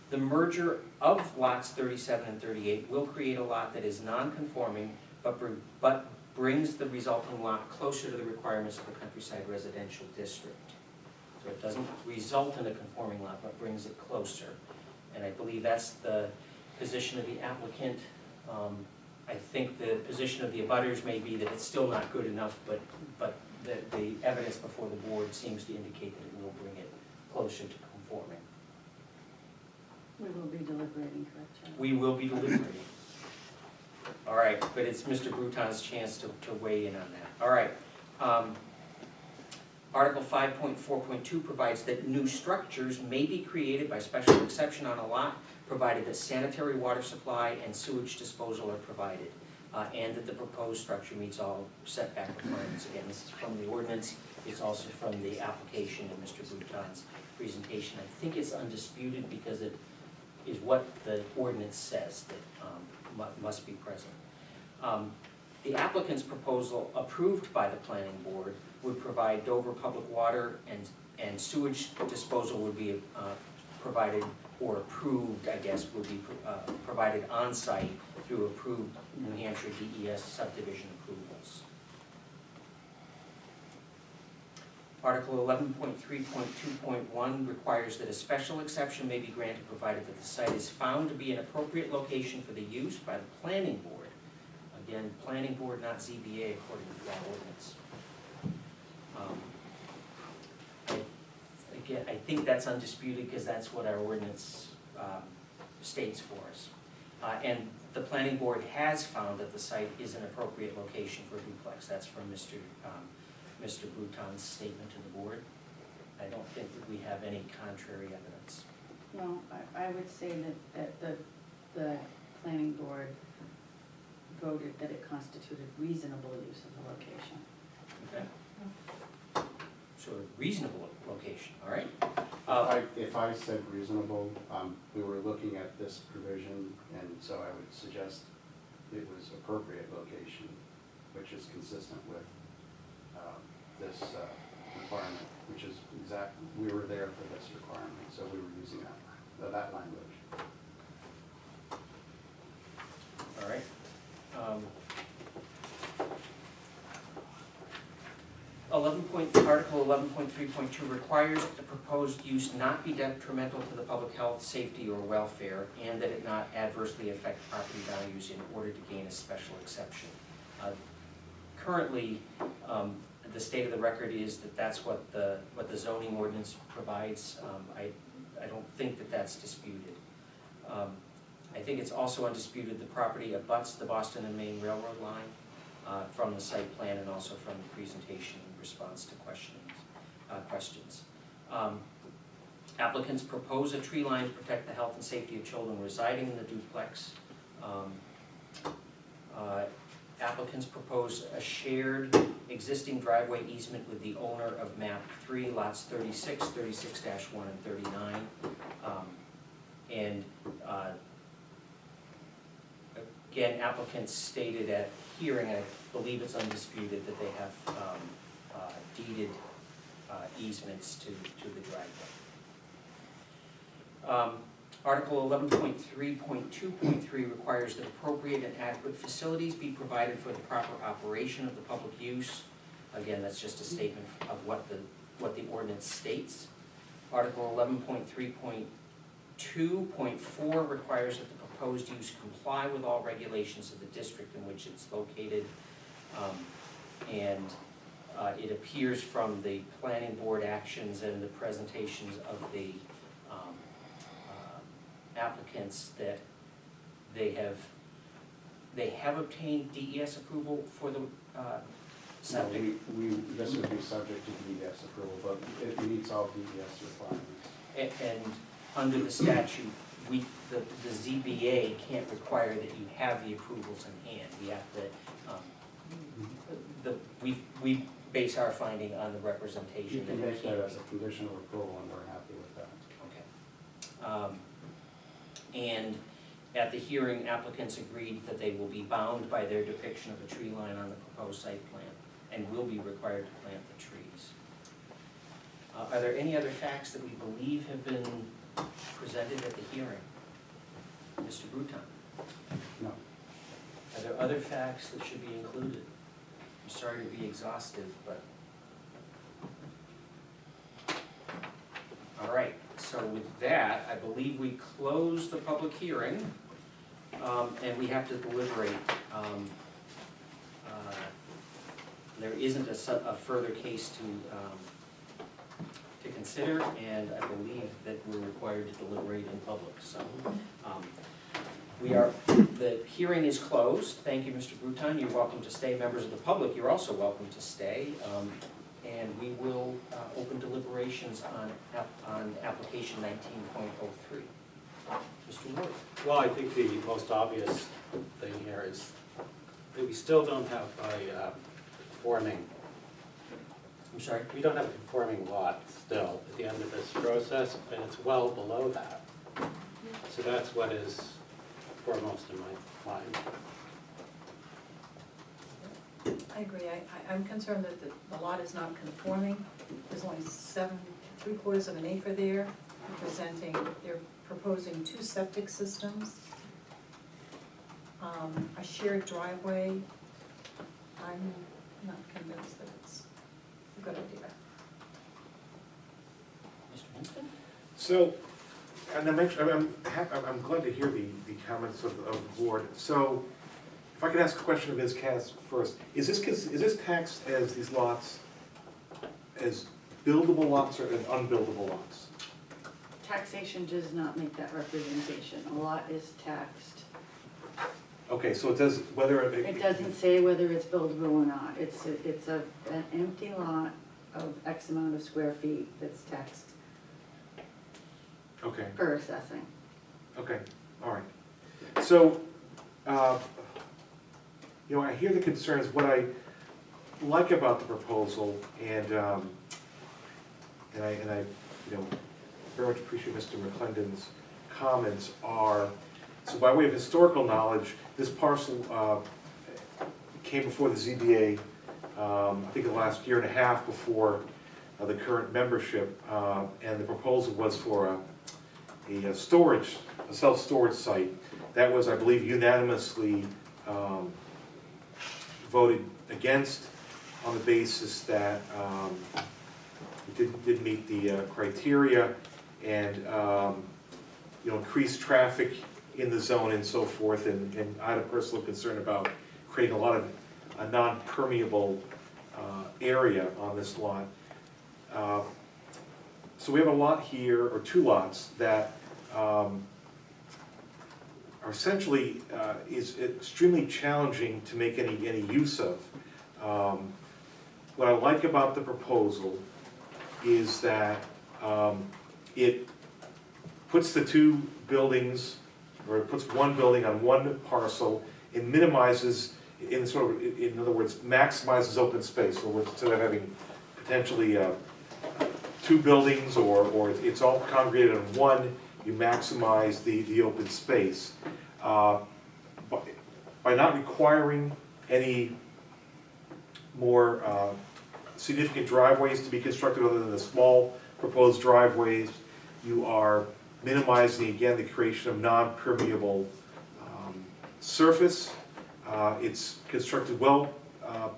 S3: The merger of lots 37 and 38 will create a lot that is non-conforming, but brings the resulting lot closer to the requirements of the countryside residential district. So it doesn't result in a conforming lot, but brings it closer. And I believe that's the position of the applicant. I think the position of the abutters may be that it's still not good enough, but the evidence before the board seems to indicate that it will bring it closer to conforming.
S4: We will be deliberating, correct, Charlie?
S3: We will be deliberating. All right, but it's Mr. Bruton's chance to weigh in on that. All right. Article 5.4.2 provides that new structures may be created by special exception on a lot, provided that sanitary water supply and sewage disposal are provided, and that the proposed structure meets all setback requirements. Again, this is from the ordinance, it's also from the application in Mr. Bouton's presentation. I think it's undisputed because it is what the ordinance says that must be present. The applicant's proposal, approved by the planning board, would provide Dover Public Water and sewage disposal would be provided, or approved, I guess, would be provided on-site through approved New Hampshire DES subdivision approvals. Article 11.3.2.1 requires that a special exception may be granted provided that the site is found to be an appropriate location for the use by the planning board. Again, planning board, not ZBA, according to that ordinance. Again, I think that's undisputed because that's what our ordinance states for us. And the planning board has found that the site is an appropriate location for a duplex. That's from Mr. Bouton's statement to the board. I don't think that we have any contrary evidence.
S4: Well, I would say that the planning board voted that it constituted reasonable use of the location.
S3: Okay? So a reasonable location, all right?
S8: If I said reasonable, we were looking at this provision, and so I would suggest it was appropriate location, which is consistent with this requirement, which is we were there for this requirement, so we were using that language.
S3: All right. Article 11.3.2 requires that the proposed use not be detrimental to the public health, safety, or welfare, and that it not adversely affect property values in order to gain a special exception. Currently, the state of the record is that that's what the zoning ordinance provides. I don't think that that's disputed. I think it's also undisputed the property abuts the Boston and Maine Railroad line from the site plan and also from the presentation in response to questions. Applicants propose a tree line to protect the health and safety of children residing in the duplex. Applicants propose a shared existing driveway easement with the owner of map 3, lots 36, 36-1, and 39. Again, applicants stated at hearing, I believe it's undisputed, that they have deeded easements to the driveway. Article 11.3.2.3 requires that appropriate and adequate facilities be provided for the proper operation of the public use. Again, that's just a statement of what the ordinance states. Article 11.3.2.4 requires that the proposed use comply with all regulations of the district in which it's located. It appears from the planning board actions and the presentations of the applicants that they have obtained DES approval for the septic.
S8: No, this would be subject to DES approval, but it meets all DES requirements.
S3: And under the statute, the ZBA can't require that you have the approvals in hand. We have to, we base our finding on the representation.
S8: You can
S3: that it
S8: make that
S3: can't
S8: as a condition of approval, and we're happy with that.
S3: Okay. And at the hearing, applicants agreed that they will be bound by their depiction of a tree line on the proposed site plan and will be required to plant the trees. Are there any other facts that we believe have been presented at the hearing? Mr. Bouton?
S8: No.
S3: Are there other facts that should be included? I'm sorry to be exhaustive, but. All right, so with that, I believe we close the public hearing, and we have to deliberate. There isn't a further case to consider, and I believe that we're required to deliberate in public, so. The hearing is closed. Thank you, Mr. Bouton. You're welcome to stay. Members of the public, you're also welcome to stay. and we will open deliberations on application 19.03. Mr. Ward?
S9: Well, I think the most obvious thing here is that we still don't have a conforming,
S3: I'm sorry?
S9: we don't have a conforming lot still at the end of this process, and it's well below that. So that's what is foremost in my mind.
S7: I agree, I'm concerned that the lot is not conforming. There's only 7¾ of an acre there, they're proposing 2 septic systems, a shared driveway. I'm not convinced that it's a good idea.
S3: Mr. Winston?
S6: So, and I'm glad to hear the comments of the board. So, if I could ask a question of Ms. Cass first, is this taxed as these lots, as buildable lots or as unbuildable lots?
S4: Taxation does not make that representation. A lot is taxed.
S6: Okay, so it does, whether
S4: It doesn't say whether it's buildable or not. It's an empty lot of X amount of square feet that's taxed
S6: Okay,
S4: per assessing.
S6: okay, all right. So, I hear the concerns. What I like about the proposal, and I very much appreciate Mr. McClendon's comments, are, so by way of historical knowledge, this parcel came before the ZBA, I think the last year and a half before the current membership, and the proposal was for a self-storage site. That was, I believe, unanimously voted against on the basis that it didn't meet the criteria, and increased traffic in the zone and so forth, and I had a personal concern about creating a lot of a non-permeable area on this lot. So we have a lot here, or 2 lots, that are essentially is extremely challenging to make any use of. What I like about the proposal is that it puts the 2 buildings, or it puts one building on one parcel, and minimizes, in other words, maximizes open space. So instead of having potentially 2 buildings, or it's all congregated in one, you maximize the open space. By not requiring any more significant driveways to be constructed other than the small proposed driveways, you are minimizing, again, the creation of non-permeable surface. It's constructed well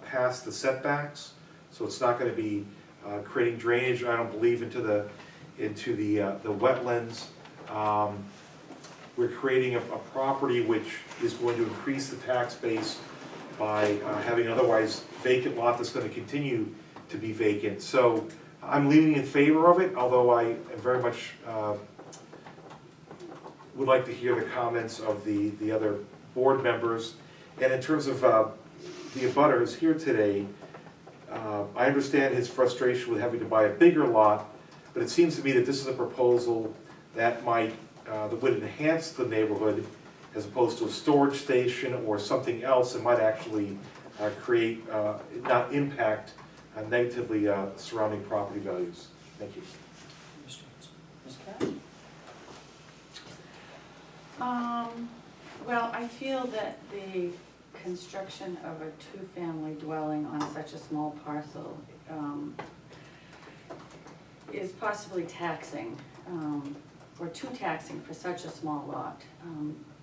S6: past the setbacks, so it's not going to be creating drainage, I don't believe, into the wetlands. We're creating a property which is going to increase the tax base by having an otherwise vacant lot that's going to continue to be vacant. So I'm leaning in favor of it, although I very much would like to hear the comments of the other board members. And in terms of the abutters here today, I understand his frustration with having to buy a bigger lot, but it seems to me that this is a proposal that would enhance the neighborhood, as opposed to a storage station or something else that might actually create, not impact negatively surrounding property values. Thank you.
S3: Mr. Ms. Cass?
S4: Well, I feel that the construction of a 2-family dwelling on such a small parcel is possibly taxing, or too taxing for such a small lot.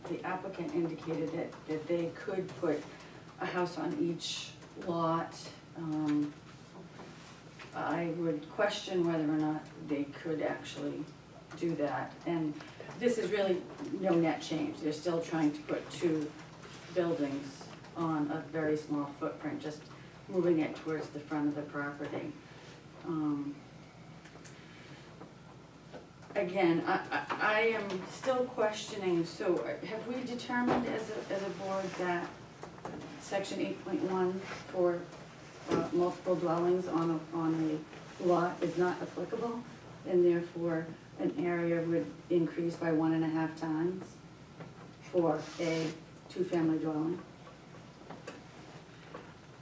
S4: The applicant indicated that they could put a house on each lot. I would question whether or not they could actually do that. And this is really no net change. They're still trying to put 2 buildings on a very small footprint, just moving it towards the front of the property. Again, I am still questioning, so have we determined as a board that section 8.1 for multiple dwellings on a lot is not applicable, and therefore an area would increase by 1.5 times for a two-family dwelling.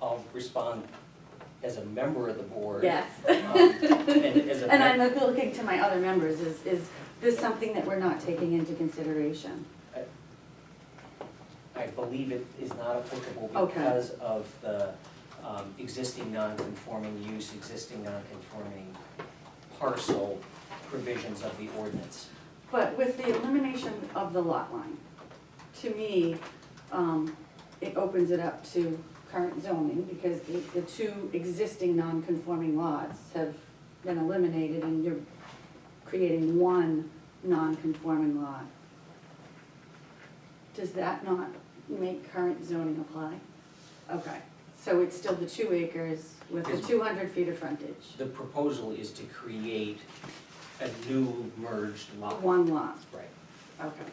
S3: I'll respond as a member of the board.
S4: Yes.
S3: And as a.
S4: And I'm looking to my other members, is this something that we're not taking into consideration?
S3: I believe it is not applicable
S4: Okay.
S3: because of the existing non-conforming use, existing non-conforming parcel provisions of the ordinance.
S4: But with the elimination of the lot line, to me, it opens it up to current zoning, because the two existing non-conforming lots have been eliminated, and you're creating one non-conforming lot. Does that not make current zoning apply? Okay, so it's still the 2 acres with the 200 feet of frontage,
S3: The proposal is to create a new merged lot.
S4: one lot,
S3: Right.
S4: okay.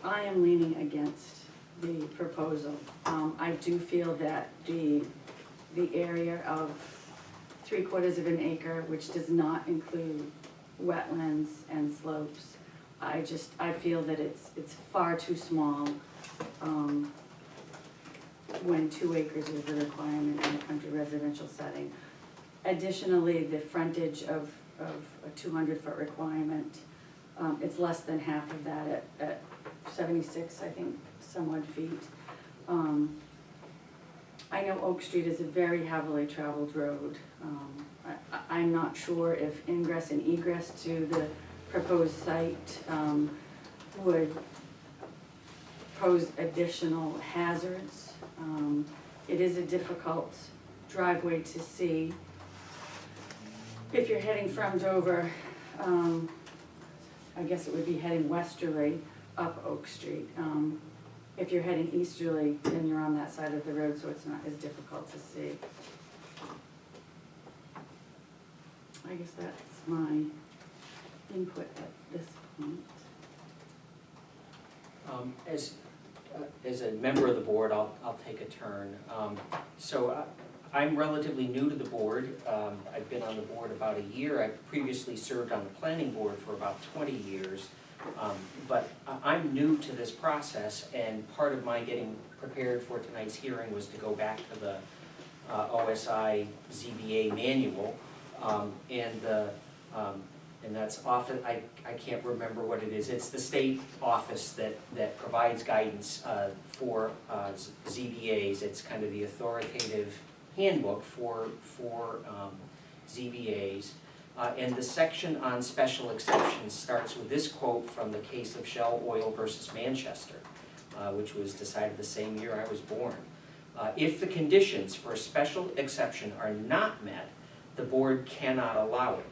S4: I am leaning against the proposal. I do feel that the area of 3/4 of an acre, which does not include wetlands and slopes, I feel that it's far too small, when 2 acres is the requirement in a country residential setting. Additionally, the frontage of a 200-foot requirement, it's less than half of that at 76, I think, some odd feet. I know Oak Street is a very heavily traveled road. I'm not sure if ingress and egress to the proposed site would pose additional hazards. It is a difficult driveway to see. If you're heading from Dover, I guess it would be heading westerly up Oak Street. If you're heading easterly, then you're on that side of the road, so it's not as difficult to see. I guess that's my input at this point.
S3: As a member of the board, I'll take a turn. So I'm relatively new to the board. I've been on the board about a year. I previously served on the planning board for about 20 years. But I'm new to this process, and part of my getting prepared for tonight's hearing was to go back to the OSI ZBA manual. And that's often, I can't remember what it is. It's the state office that provides guidance for ZBAs. It's kind of the authoritative handbook for ZBAs. And the section on special exceptions starts with this quote from the case of Shell Oil versus Manchester, which was decided the same year I was born. If the conditions for a special exception are not met, the board cannot allow it.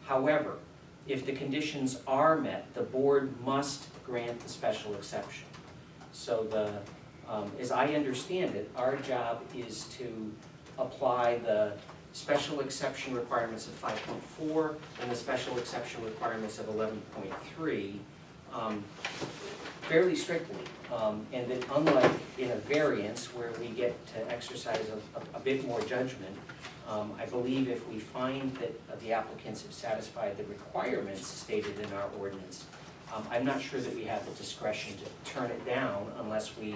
S3: However, if the conditions are met, the board must grant the special exception. So as I understand it, our job is to apply the special exception requirements of 5.4 and the special exception requirements of 11.3 fairly strictly. And that unlike in a variance where we get to exercise a bit more judgment, I believe if we find that the applicants have satisfied the requirements stated in our ordinance, I'm not sure that we have the discretion to turn it down unless we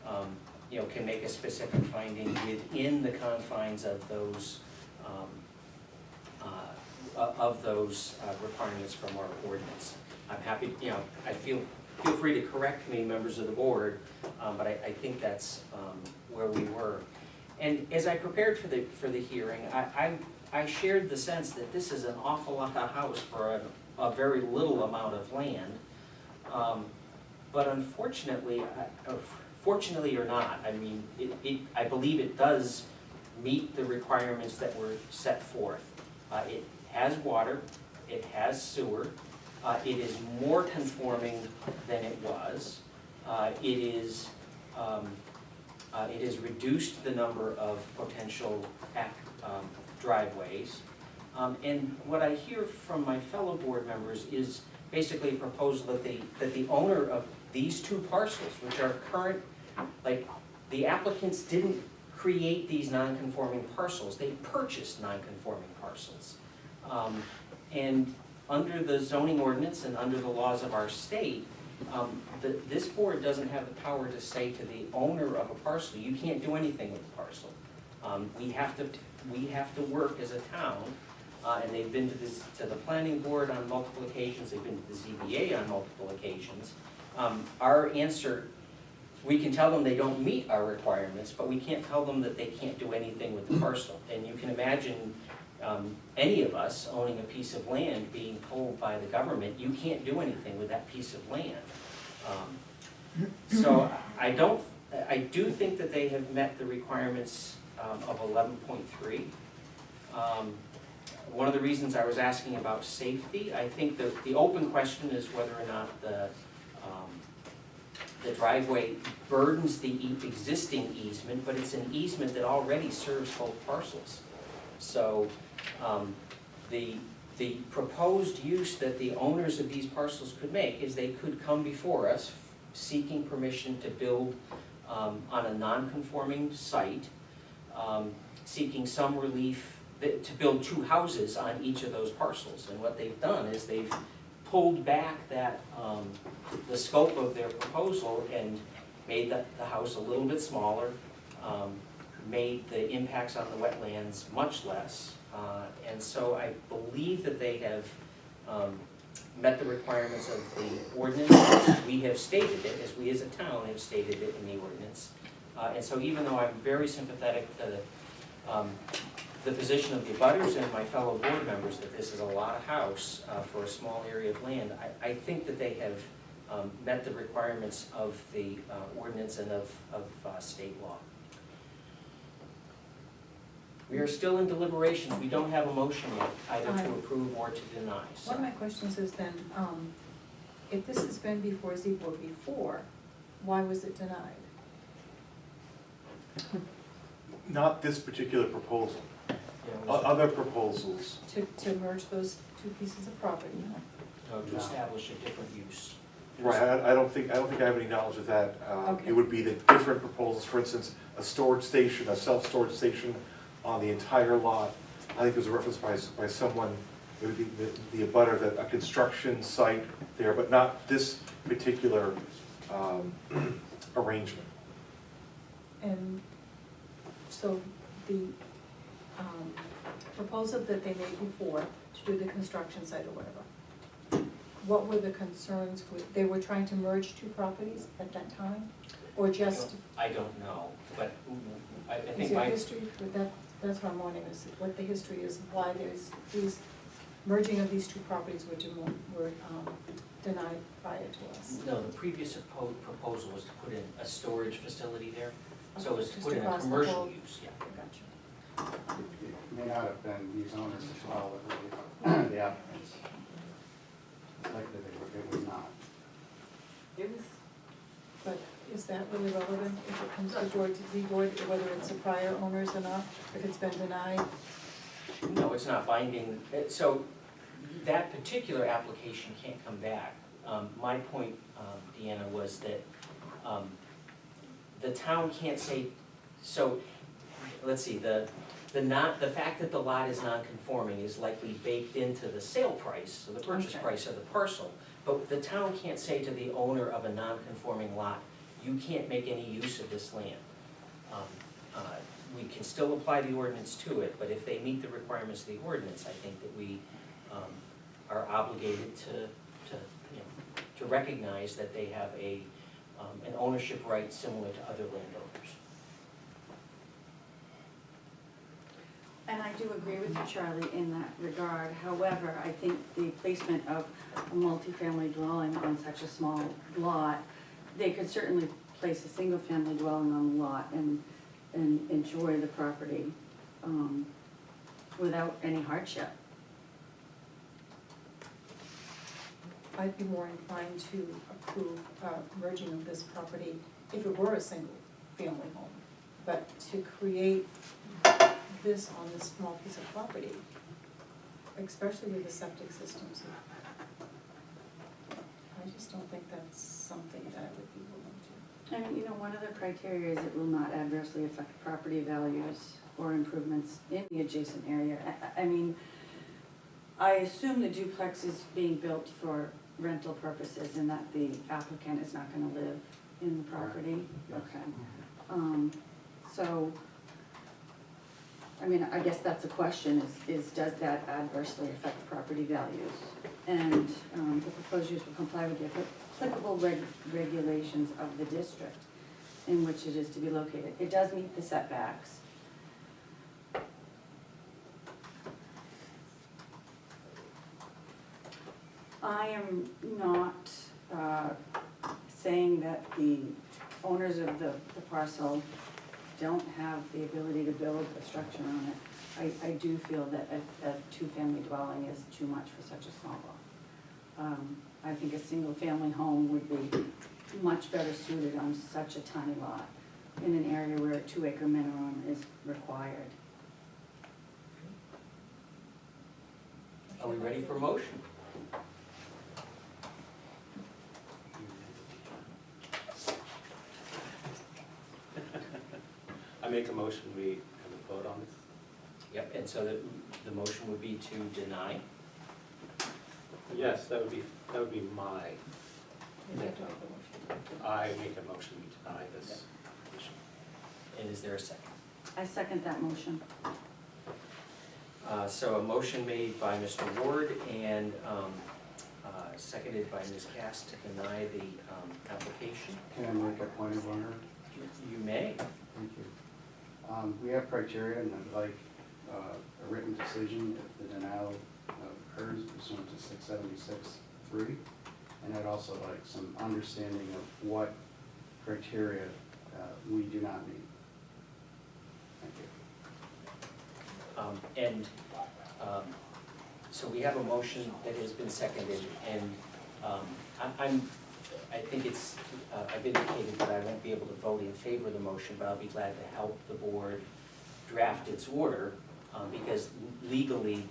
S3: can make a specific finding within the confines of those requirements from our ordinance. I'm happy, I feel free to correct me, members of the board, but I think that's where we were. And as I prepared for the hearing, I shared the sense that this is an awful lot of house for a very little amount of land. But unfortunately, fortunately or not, I mean, I believe it does meet the requirements that were set forth. It has water, it has sewer, it is more conforming than it was. It has reduced the number of potential driveways. And what I hear from my fellow board members is basically a proposal that the owner of these two parcels, which are current Like, the applicants didn't create these non-conforming parcels, they purchased non-conforming parcels. And under the zoning ordinance and under the laws of our state, this board doesn't have the power to say to the owner of a parcel, you can't do anything with the parcel. We have to work as a town, and they've been to the planning board on multiple occasions, they've been to the ZBA on multiple occasions. Our answer, we can tell them they don't meet our requirements, but we can't tell them that they can't do anything with the parcel. And you can imagine any of us owning a piece of land being told by the government, you can't do anything with that piece of land. So I do think that they have met the requirements of 11.3. One of the reasons I was asking about safety, I think that the open question is whether or not the driveway burdens the existing easement, but it's an easement that already serves both parcels. So the proposed use that the owners of these parcels could make is they could come before us seeking permission to build on a non-conforming site, seeking some relief to build 2 houses on each of those parcels. And what they've done is they've pulled back that the scope of their proposal and made the house a little bit smaller, made the impacts on the wetlands much less. And so I believe that they have met the requirements of the ordinance as we have stated it, as we as a town have stated it in the ordinance. And so even though I'm very sympathetic to the position of the abutters and my fellow board members that this is a lot of house for a small area of land, I think that they have met the requirements of the ordinance and of state law. We are still in deliberations. We don't have a motion yet, either to approve or to deny. So
S7: One of my questions is then, if this has been before Z-Board before, why was it denied?
S6: Not this particular proposal.
S3: you know,
S6: Other proposals,
S7: To merge those 2 pieces of property?
S3: to establish a different use.
S6: right, I don't think I have any knowledge of that.
S7: Okay.
S6: It would be the different proposals, for instance, a storage station, a self-storage station on the entire lot. I think there's a reference by someone, maybe the abutter, that a construction site there, but not this particular arrangement.
S7: And so the proposal that they made before to do the construction site or whatever, what were the concerns with, they were trying to merge 2 properties at that time? Or just,
S3: I don't know, but I
S7: is
S3: think
S7: there
S3: my,
S7: history with that? That's what I'm wondering, is what the history is, why there's these, merging of these 2 properties were denied prior to us.
S3: no, the previous proposal was to put in a storage facility there. So it was to
S7: Just
S3: put in a
S7: across the
S3: commercial
S7: whole-
S3: use, yeah.
S7: Gotcha.
S8: It may not have been these owners as well, but the applicants. It's likely it was not.
S7: It was, but is that really relevant if it comes before Z-Board, whether it's the prior owners or not, if it's been denied?
S3: No, it's not binding. So that particular application can't come back. My point, Deanna, was that the town can't say, so, let's see, the fact that the lot is non-conforming is likely baked into the sale price, so the purchase
S7: Okay.
S3: price of the parcel. But the town can't say to the owner of a non-conforming lot, you can't make any use of this land. We can still apply the ordinance to it, but if they meet the requirements of the ordinance, I think that we are obligated to recognize that they have an ownership right similar to other landowners.
S4: And I do agree with you, Charlie, in that regard. However, I think the placement of a multifamily dwelling on such a small lot, they could certainly place a single-family dwelling on the lot and enjoy the property without any hardship.
S7: I'd be more inclined to approve merging of this property if it were a single-family home. But to create this on this small piece of property, especially with the septic systems, I just don't think that's something that I would be willing to.
S4: And, one of the criteria is it will not adversely affect property values or improvements in the adjacent area. I mean, I assume the duplex is being built for rental purposes and that the applicant is not gonna live in the property?
S8: Yes.
S4: Okay. So, I mean, I guess that's a question, is does that adversely affect property values? And, the proposed use will comply with the applicable regulations of the district in which it is to be located. It does meet the setbacks. I am not saying that the owners of the parcel don't have the ability to build a structure on it. I do feel that a two-family dwelling is too much for such a small lot. I think a single-family home would be much better suited on such a tiny lot in an area where a 2-acre minimum is required.
S3: Are we ready for a motion?
S9: I make a motion, we have a vote on this.
S3: Yep, and so the motion would be to deny.
S9: Yes, that would be my, I make a motion to deny this.
S3: And is there a second?
S4: I second that motion.
S3: So a motion made by Mr. Ward and seconded by Ms. Cass to deny the application.
S8: Can I make a point of order?
S3: You may.
S8: Thank you. We have criteria, and I'd like a written decision if the denial occurs pursuant to 676-3. And I'd also like some understanding of what criteria we do not meet. Thank you.
S3: So we have a motion that has been seconded, and I think it's, I've indicated that I won't be able to vote in favor of the motion, but I'll be glad to help the board draft its order, because legally,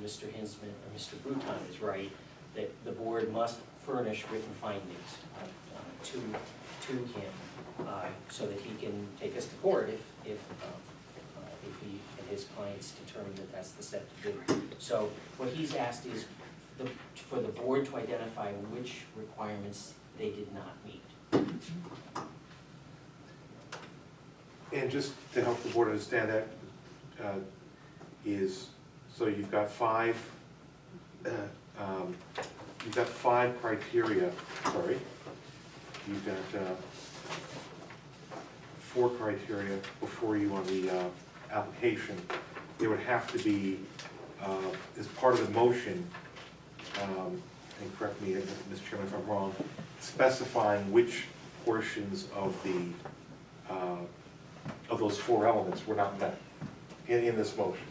S3: Mr. Hinsman, or Mr. Bruton is right, that the board must furnish written findings to him, so that he can take us to court if he and his clients determine that that's the step to do. So what he's asked is for the board to identify which requirements they did not meet.
S6: And just to help the board understand that, so you've got five criteria, sorry. You've got 4 criteria before you on the application. There would have to be, as part of the motion, and correct me, Mr. Chairman, if I'm wrong, specifying which portions of those 4 elements were not met in this motion.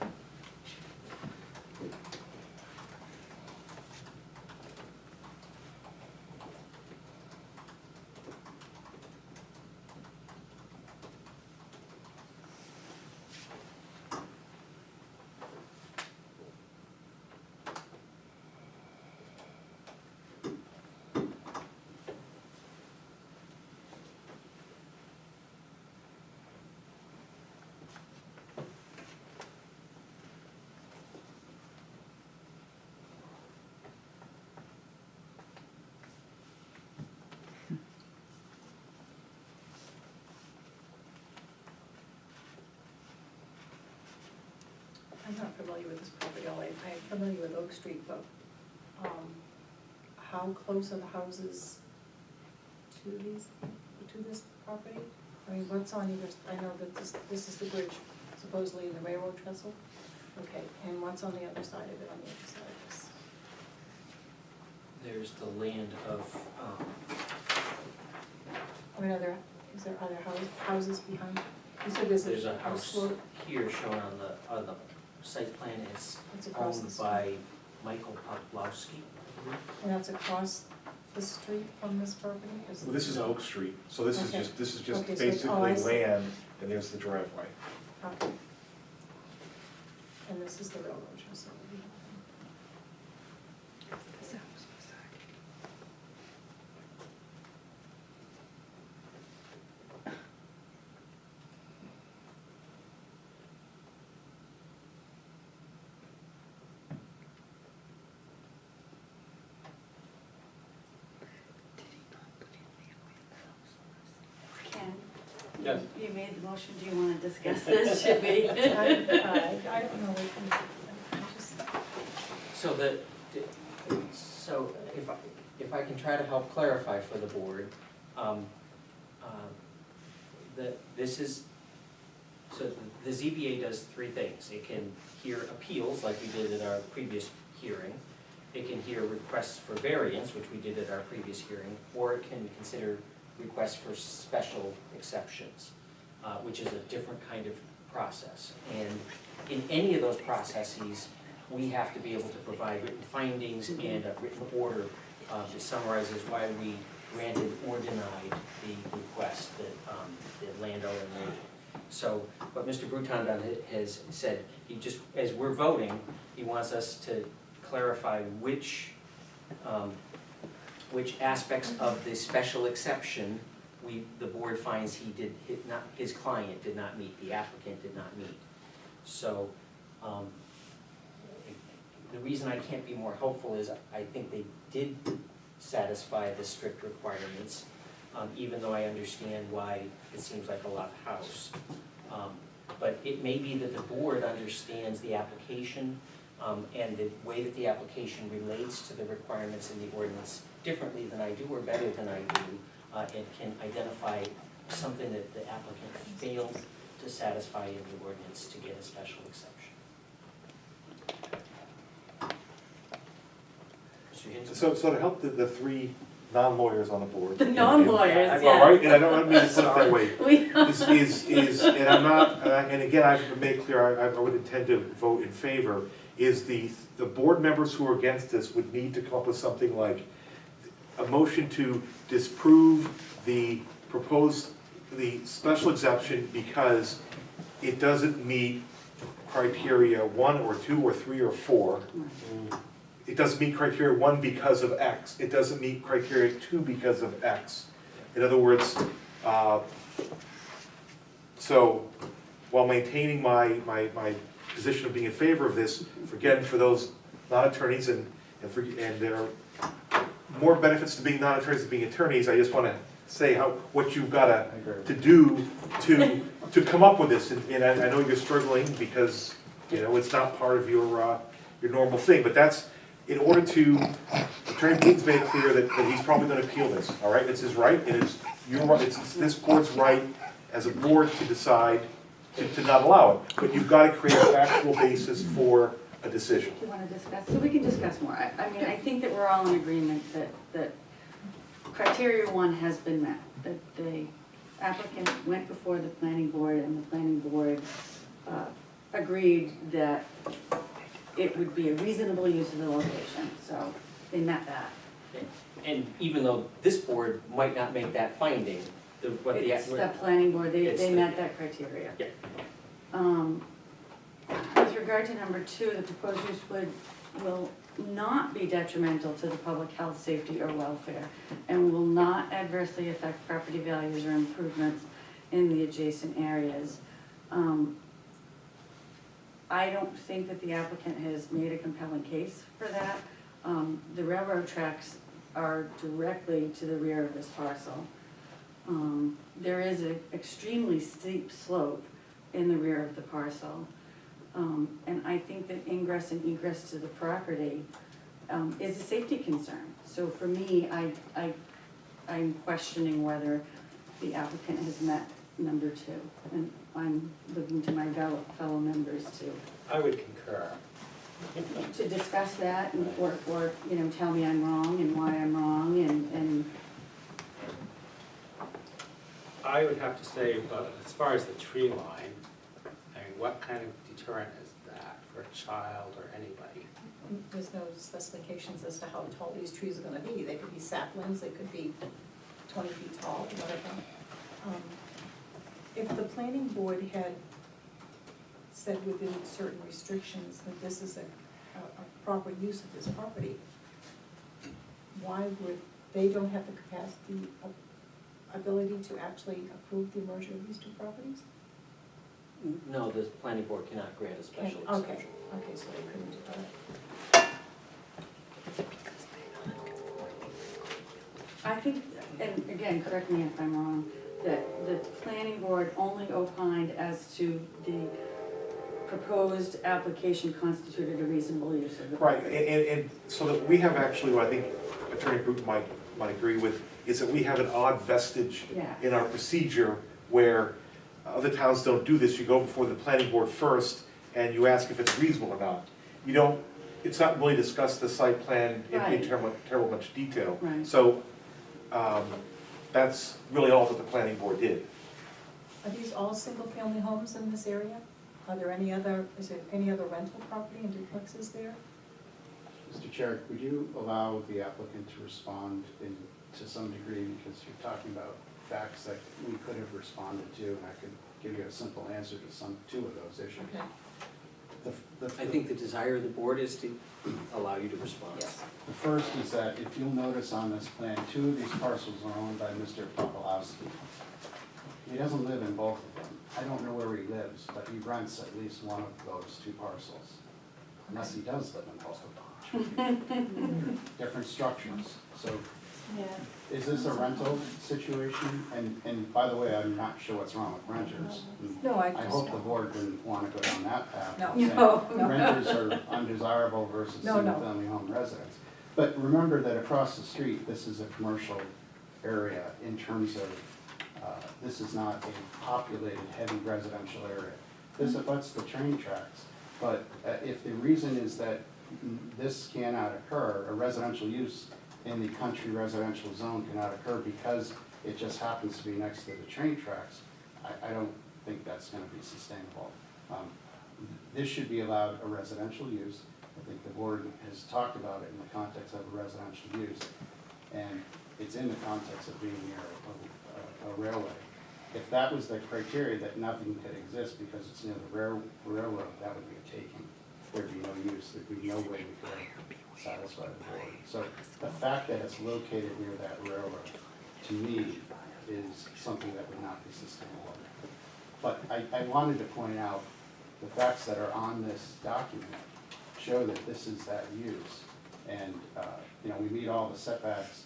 S7: I'm not familiar with this property, I'm familiar with Oak Street, but, how close are the houses to this property? I mean, what's on either, I know that this is the bridge supposedly in the railroad trestle, okay, and what's on the other side of it, on the other side of this?
S3: There's the land of,
S7: I mean, are there houses behind? You said there's a house
S3: house
S7: slope,
S3: here shown on the site plan. It's
S7: it's across the
S3: owned
S7: street,
S3: by Michael Poplawski.
S7: and that's across the street from this property?
S6: Well, this is Oak Street, so this is
S7: Okay.
S6: just
S7: Okay, so it's- oh,
S6: basically
S7: I see.
S6: land, and there's the driveway.
S7: Okay. And this is the railroad trestle.
S9: Yes.
S4: You made the motion, do you wanna discuss this, should we?
S7: I don't know, I just,
S3: So if I can try to help clarify for the board, the ZBA does three things. It can hear appeals, like we did at our previous hearing. It can hear requests for variance, which we did at our previous hearing, or it can consider requests for special exceptions, which is a different kind of process. And in any of those processes, we have to be able to provide written findings and a written order that summarizes why we granted or denied the request that the landowner made. So what Mr. Bruton has said, he just, as we're voting, he wants us to clarify which aspects of the special exception the board finds his client did not meet, the applicant did not meet. So the reason I can't be more helpful is I think they did satisfy the strict requirements, even though I understand why it seems like a lot of house. But it may be that the board understands the application and the way that the application relates to the requirements in the ordinance differently than I do or better than I do, and can identify something that the applicant failed to satisfy in the ordinance to get a special exception. Mr. Hinson?
S6: So to help the three non-lawyers on the board.
S4: The non-lawyers,
S6: Well,
S4: yes.
S6: right, and I don't mean to put it that way.
S4: We,
S6: Is, and I'm not, and again, I've made clear, I would intend to vote in favor, is the board members who are against this would need to come up with something like a motion to disprove the special exception because it doesn't meet criteria 1 or 2 or 3 or 4. It doesn't meet criteria 1 because of X. It doesn't meet criteria 2 because of X. In other words, so while maintaining my position of being in favor of this, again, for those non-attorneys and there are more benefits to being non-attorneys than being attorneys, I just want to say what you've got to do to come up with this. And I know you're struggling because it's not part of your normal thing, but that's in order to. Attorney Dean's made clear that he's probably going to appeal this. All right, it's his right. It is your right. It's this board's right as a board to decide to not allow it. But you've got to create a factual basis for a decision.
S4: do you wanna discuss, so we can discuss more. I mean, I think that we're all in agreement that criteria 1 has been met, that the applicant went before the planning board and the planning board agreed that it would be a reasonable use of the location, so they met that.
S3: And even though this board might not make that finding,
S4: It's the planning board, they met that criteria.
S3: Yeah.
S4: With regard to number 2, the proposed use will not be detrimental to the public health, safety, or welfare, and will not adversely affect property values or improvements in the adjacent areas. I don't think that the applicant has made a compelling case for that. The railroad tracks are directly to the rear of this parcel. There is an extremely steep slope in the rear of the parcel. And I think that ingress and egress to the property is a safety concern. So for me, I'm questioning whether the applicant has met number 2. And I'm looking to my fellow members
S9: I would concur.
S4: to discuss that or tell me I'm wrong and why I'm wrong and
S9: I would have to say, as far as the tree line, I mean, what kind of deterrent is that for a child or anybody?
S7: there's no specifications as to how tall these trees are gonna be. They could be saplings, they could be 20 feet tall, whatever. If the planning board had said within certain restrictions that this is a proper use of this property, why would, they don't have the capacity, ability to actually approve the merger of these two properties?
S3: No, the planning board cannot grant a special
S7: Okay,
S3: exception.
S7: okay, so they couldn't do that.
S4: I think, and again, correct me if I'm wrong, that the planning planning board only opined as to the proposed application constituted a reasonable use of the
S6: Right,
S4: property.
S6: and so that we have actually, what I think Attorney Bruton might agree with, is that we have an odd vestige
S4: Yeah.
S6: in our procedure where other towns don't do this. You go before the planning board first and you ask if it's reasonable or not. You don't, it's not really discussed the site plan in
S4: Right.
S6: terrible much detail.
S4: Right.
S6: So, that's really all that the planning board did.
S7: Are these all single-family homes in this area? Are there any other, is there any other rental property and duplexes there?
S8: Mr. Chair, would you allow the applicant to respond to some degree, because you're talking about facts that we could have responded to, and I could give you a simple answer to two of those issues.
S7: Okay.
S3: I think the desire of the board is to allow you to respond.
S7: Yes.
S8: The first is that if you'll notice on this plan, 2 of these parcels are owned by Mr. Popolowski. He doesn't live in both of them. I don't know where he lives, but he rents at least one of those 2 parcels, unless he does live in both of them. Different structures. So
S7: Yeah.
S8: is this a rental situation? And by the way, I'm not sure what's wrong with renters.
S7: No, I
S8: I
S7: just.
S8: hope the board didn't want to go down that path.
S7: No.
S8: saying
S7: No.
S8: Renters are undesirable versus
S7: No, no.
S8: single-family home residents. But remember that across the street, this is a commercial area in terms of, this is not a populated, heavy residential area. This abuts the train tracks, but if the reason is that this cannot occur, a residential use in the country residential zone cannot occur because it just happens to be next to the train tracks, I don't think that's gonna be sustainable. This should be allowed a residential use. I think the board has talked about it in the context of a residential use, and it's in the context of being near a railway. If that was the criteria, that nothing could exist because it's near the railroad, that would be a taking. There'd be no use, there'd be no way we could satisfy the board. So the fact that it's located near that railroad, to me, is something that would not be sustainable. But I wanted to point out, the facts that are on this document show that this is that use. And, we meet all the setbacks,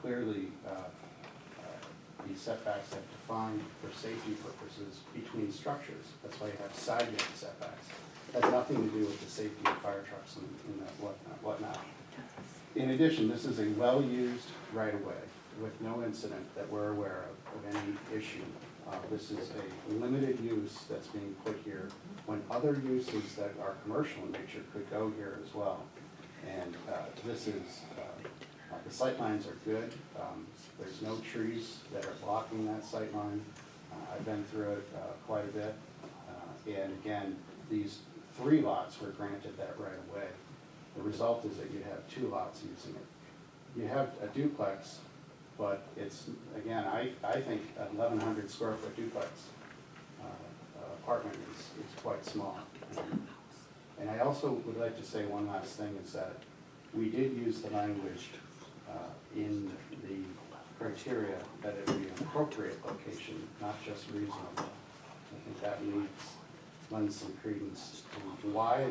S8: clearly, these setbacks have defined for safety purposes between structures. That's why you have side yard setbacks. Has nothing to do with the safety of fire trucks and that whatnot. In addition, this is a well-used right-of-way with no incident that we're aware of any issue. This is a limited use that's being put here when other uses that are commercial in nature could go here as well. And this is, the sightlines are good. There's no trees that are blocking that sightline. I've been through it quite a bit. And again, these 3 lots were granted that right away. The result is that you have 2 lots using it. You have a duplex, but it's, again, I think an 1,100 square foot duplex apartment is quite small. And I also would like to say one last thing is that we did use the language in the criteria that it would be an appropriate location, not just reasonable. I think that lends some credence to why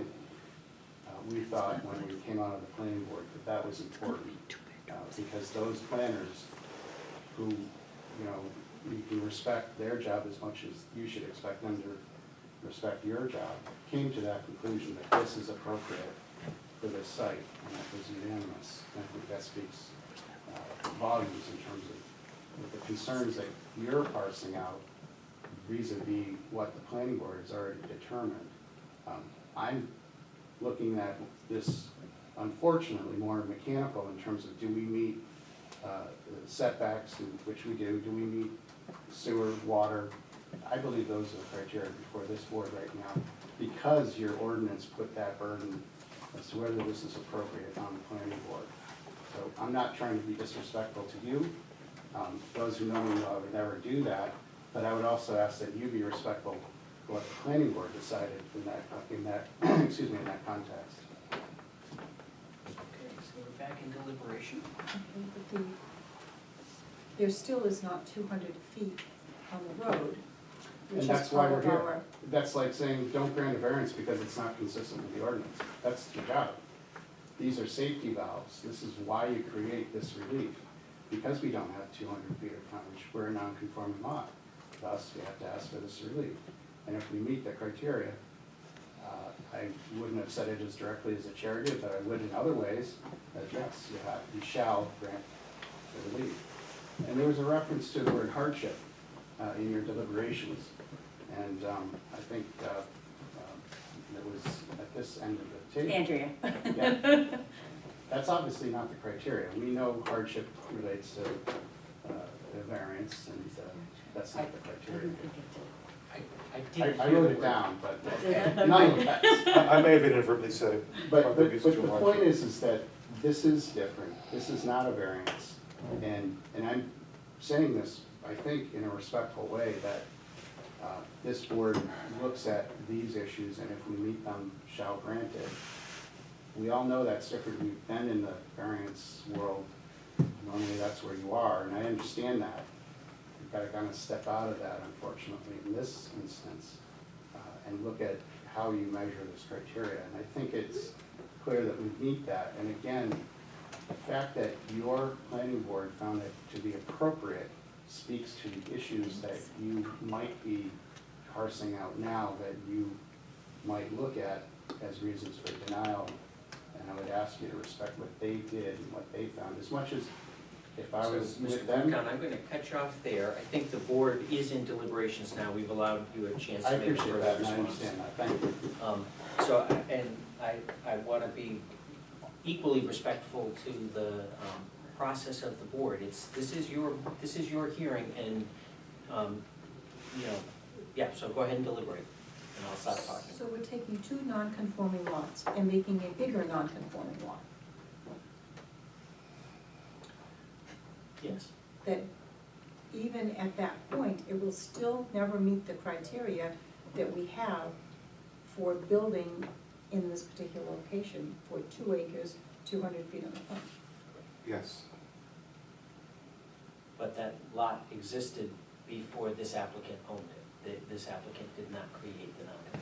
S8: we thought when we came out of the planning board that was important. Because those planners who, you can respect their job as much as you should expect them to respect your job, came to that conclusion that this is appropriate for this site, and that was unanimous. And I think that speaks volumes in terms of the concerns that you're parsing out vis-a-vis what the planning board has already determined. I'm looking at this, unfortunately, more mechanical in terms of do we meet setbacks, which we do we meet sewer, water? I believe those are the criteria before this board right now, because your ordinance put that burden as to whether this is appropriate on the planning board. So I'm not trying to be disrespectful to you. Those who know me know I would never do that, but I would also ask that you be respectful of what the planning board decided in that excuse me, in that context.
S3: Okay, so we're back in deliberation.
S7: But there still is not 200 feet on the road, which
S8: And
S7: is
S8: that's why
S7: part
S8: we're
S7: of
S8: here.
S7: our.
S8: That's like saying, don't grant a variance because it's not consistent with the ordinance. That's your job. These are safety valves. This is why you create this relief. Because we don't have 200 feet of frontage, we're a non-conforming lot. with us, you have to ask for this relief. And if we meet the criteria, I wouldn't have said it as directly as a chair did, but I would in other ways, that yes, you shall grant the relief. And there was a reference to the word hardship in your deliberations. And I think it was at this end of the table.
S4: Andrea.
S8: Yeah. That's obviously not the criteria. We know hardship relates to the variance, and that's not the criteria.
S3: I did
S8: I
S3: hear
S8: wrote
S3: the
S8: it
S3: word-
S8: down, but
S3: Okay.
S8: nonetheless.
S6: I may have inadvertently said it.
S8: But
S6: Probably
S8: the
S6: too much.
S8: point is that this is different. This is not a variance. And I'm saying this, I think, in a respectful way, that this board looks at these issues, and if we meet them, shall grant it. We all know that's different. We've been in the variance world. Normally, that's where you are, and I understand that. You've got to kind of step out of that, unfortunately, in this instance, and look at how you measure this criteria. And I think it's clear that we meet that. And again, the fact that your planning board found it to be appropriate speaks to the issues that you might be parsing out now that you might look at as reasons for denial. And I would ask you to respect what they did and what they found, as much as if I
S3: So,
S8: was
S3: Mr.
S8: with them.
S3: Blucon, I'm gonna cut you off there. I think the board is in deliberations now. We've allowed you a chance
S8: I
S3: to make
S8: appreciate
S3: further
S8: that, and I
S3: response.
S8: understand that, thank you.
S3: And I wanna be equally respectful to the, process of the board. This is your hearing, and, you know, yeah, so go ahead and deliberate, and I'll stop talking.
S7: So we're taking two non-conforming lots and making a bigger non-conforming lot,
S3: Yes.
S7: that even at that point, it will still never meet the criteria that we have for building in this particular location for 2 acres, 200 feet on the front.
S6: Yes.
S3: But that lot existed before this applicant owned it. This applicant did not create the non-conformity.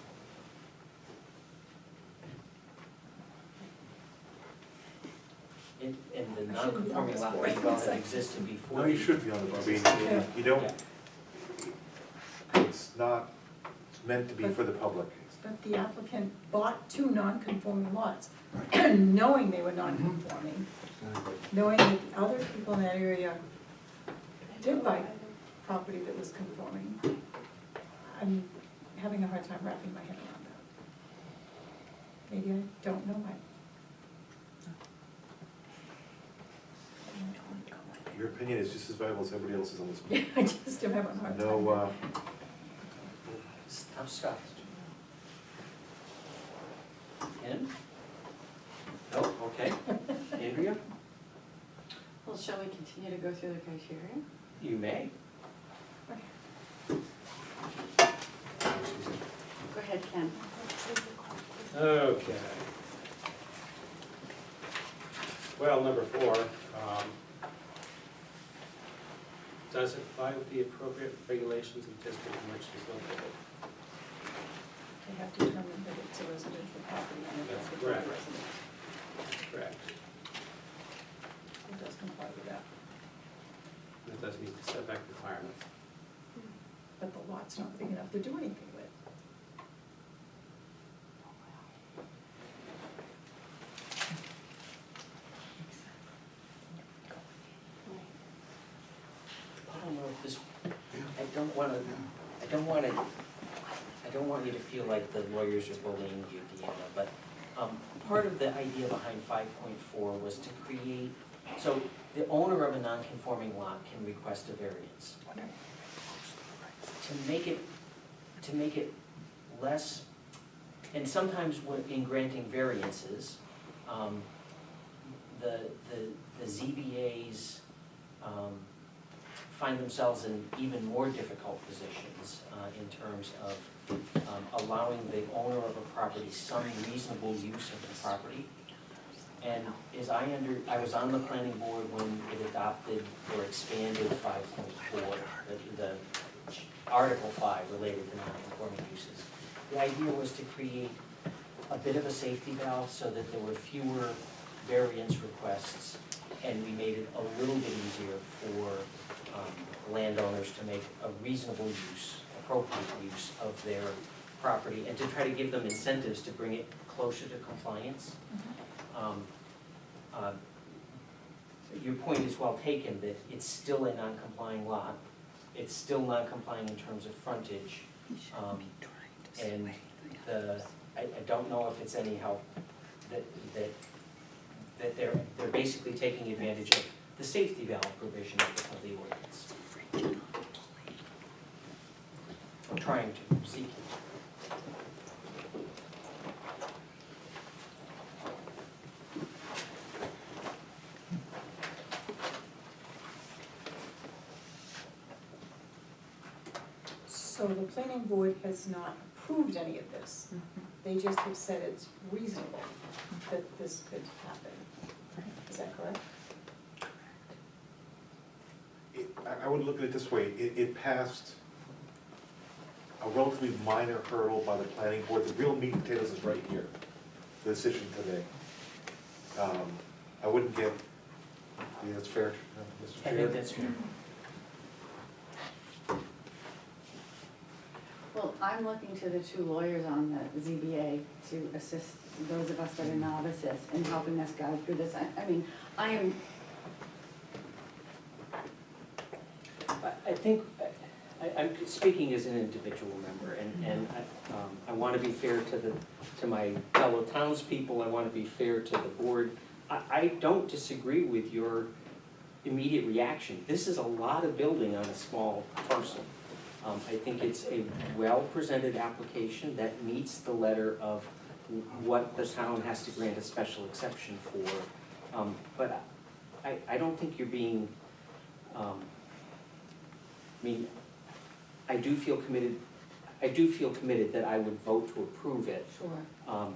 S3: And the
S7: I shouldn't be on
S3: non-conforming
S7: this
S3: lot
S7: board.
S3: as well had existed before.
S6: No, you should be on the, I mean,
S7: Yeah.
S6: you don't, it's not meant to be for the public.
S7: But the applicant bought 2 non-conforming lots, knowing they were non-conforming, knowing that other people in that area did buy property that was conforming. I'm having a hard time wrapping my head around that. Maybe I don't know why.
S6: Your opinion is just as valuable as everybody else's on this board.
S7: I just am having a hard time.
S6: No,
S3: It's tough stuff. Ken? Oh, okay. Andrea?
S4: Well, shall we continue to go through the criteria?
S3: You may.
S4: Go ahead, Ken.
S9: Okay. Well, number 4, does it comply with the appropriate regulations of the district in which it is located?
S7: They have to determine that it's a residential property and it
S9: That's
S7: does
S9: correct.
S7: residence.
S9: That's correct.
S7: It does comply with that,
S9: It does meet the setback requirements.
S7: but the lot's not big enough to do anything with.
S3: I don't know if this, I don't want you to feel like the lawyers are bullying you, Deanna, but, part of the idea behind 5.4 was to create, so the owner of a non-conforming lot can request a variance. To make it less, and sometimes in granting variances, the ZBAs, find themselves in even more difficult positions in terms of allowing the owner of a property some reasonable use of the property. And as I was on the planning board when it adopted or expanded 5.4, the Article 5 related to non-conforming uses. The idea was to create a bit of a safety valve so that there were fewer variance requests, and we made it a little bit easier for landowners to make a reasonable use, appropriate use of their property, and to try to give them incentives to bring it closer to compliance. Your point is well taken, that it's still a non-complying lot. It's still non-complying in terms of frontage. And I don't know if it's any help that they're basically taking advantage of the safety valve provision of the ordinance. I'm trying to seek it.
S7: So the planning board has not approved any of this. They just have said it's reasonable that this could happen. Is that correct?
S6: I would look at it this way, it passed a relatively minor hurdle by the planning board. The real meat and potatoes is right here, the decision today. I wouldn't get, yeah, that's fair, Mr.
S3: I
S6: Chair?
S3: think that's fair.
S4: Well, I'm looking to the two lawyers on the ZBA to assist those of us that are novices in helping us guide through this. I mean, I am,
S3: I think, I'm speaking as an individual member, and I want to be fair to my fellow townspeople, I want to be fair to the board. I don't disagree with your immediate reaction. This is a lot of building on a small parcel. I think it's a well-presented application that meets the letter of what the town has to grant a special exception for. But I don't think you're being, I mean, I do feel committed that I would vote to approve it.
S4: sure.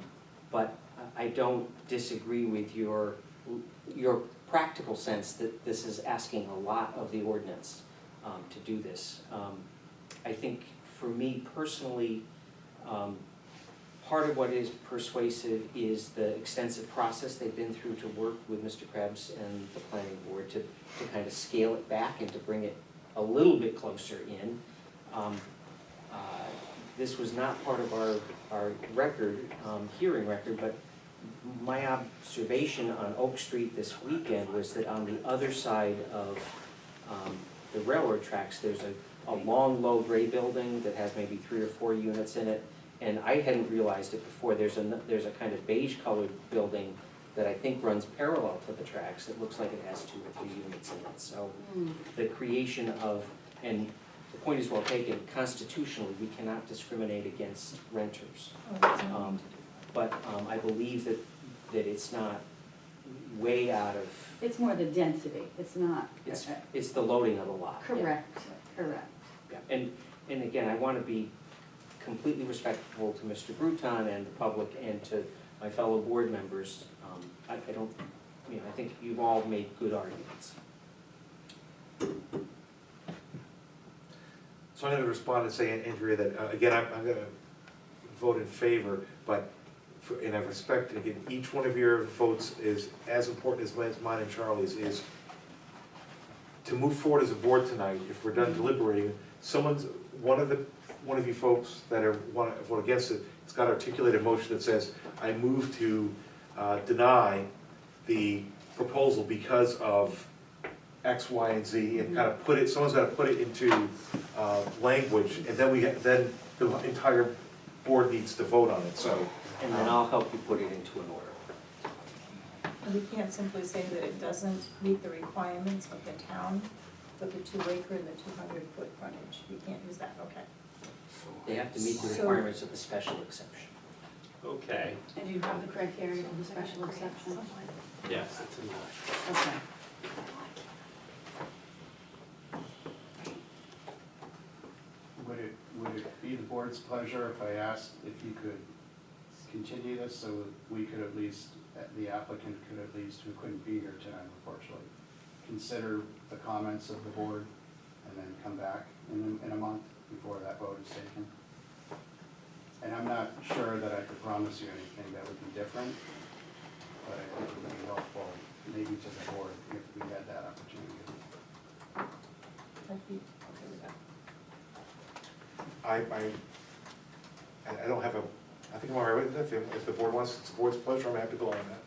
S3: But I don't disagree with your practical sense that this is asking a lot of the ordinance to do this. I think for me personally, part of what is persuasive is the extensive process they've been through to work with Mr. Krebs and the planning board to kind of scale it back and to bring it a little bit closer in. This was not part of our record, hearing record, but my observation on Oak Street this weekend was that on the other side of the railroad tracks, there's a long, low gray building that has maybe 3 or 4 units in it. And I hadn't realized it before, there's a kind of beige colored building that I think runs parallel to the tracks. It looks like it has 2 or 3 units in it. So the creation of, and the point is well taken, constitutionally, we cannot discriminate against renters. But I believe that it's not way out of,
S4: It's more the density, it's not.
S3: it's the loading of the lot. Yeah.
S4: Correct, correct.
S3: Yeah. And again, I want to be completely respectful to Mr. Bruton and the public and to my fellow board members. I don't, I think you've all made good arguments.
S6: So I'm going to respond and say, Andrea, that, again, I'm going to vote in favor, but in a respect, again, each one of your votes is as important as mine and Charlie's, is to move forward as a board tonight. If we're done deliberating, one of you folks that want to vote against it, it's got to articulate a motion that says, I move to deny the proposal because of X, Y, and Z, and kind of put it, someone's got to put it into language, and then the entire board needs to vote on it, so.
S3: And then I'll help you put it into an order.
S7: And we can't simply say that it doesn't meet the requirements of the town with the 2 acre and the 200-foot frontage. We can't use that, okay.
S3: They have to meet the
S7: So-
S3: requirements of the special exception.
S9: Okay,
S4: And you have the criteria for the special exception?
S9: yes, it's enough.
S4: Okay.
S8: Would it be the board's pleasure if I asked if you could continue this so that we could at least, the applicant could at least, who couldn't be here tonight unfortunately, consider the comments of the board and then come back in a month before that vote is taken? And I'm not sure that I could promise you anything that would be different, but I think it would be helpful maybe to the board if we had that opportunity.
S7: I'd be okay with that.
S6: I don't have a, I think I'm all right with it. If the board wants, it's the board's pleasure, I'm happy to go on that.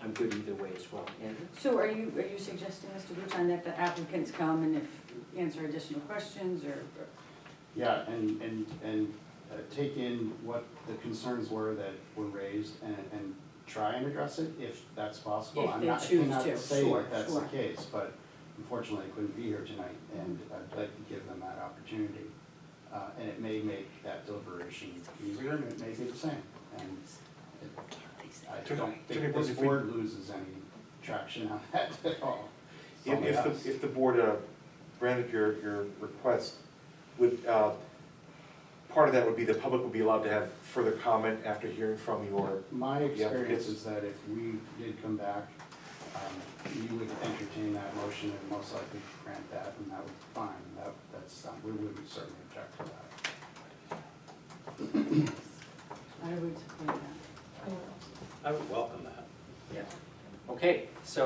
S3: I'm good either way as well. Andrew?
S4: So are you suggesting, Mr. Buchan, that the applicants come and answer additional questions or?
S8: Yeah, and take in what the concerns were that were raised and try and address it if that's possible.
S4: If they
S8: I
S4: choose
S8: cannot
S4: to,
S8: say
S4: sure,
S8: that that's
S4: sure.
S8: the case, but unfortunately I couldn't be here tonight, and I'd like to give them that opportunity. And it may make that deliberation easier, and it may be the same, and I don't think this board loses any traction on that at all.
S6: If the board granted your request, would, part of that would be the public would be allowed to have further comment after hearing from your,
S8: My experience is that if we did come back, you would entertain that motion and most likely grant that, and that would be fine. That's, we wouldn't certainly object to that.
S4: I would support that.
S7: I would also.
S9: I would welcome that.
S3: Yeah. Okay, so,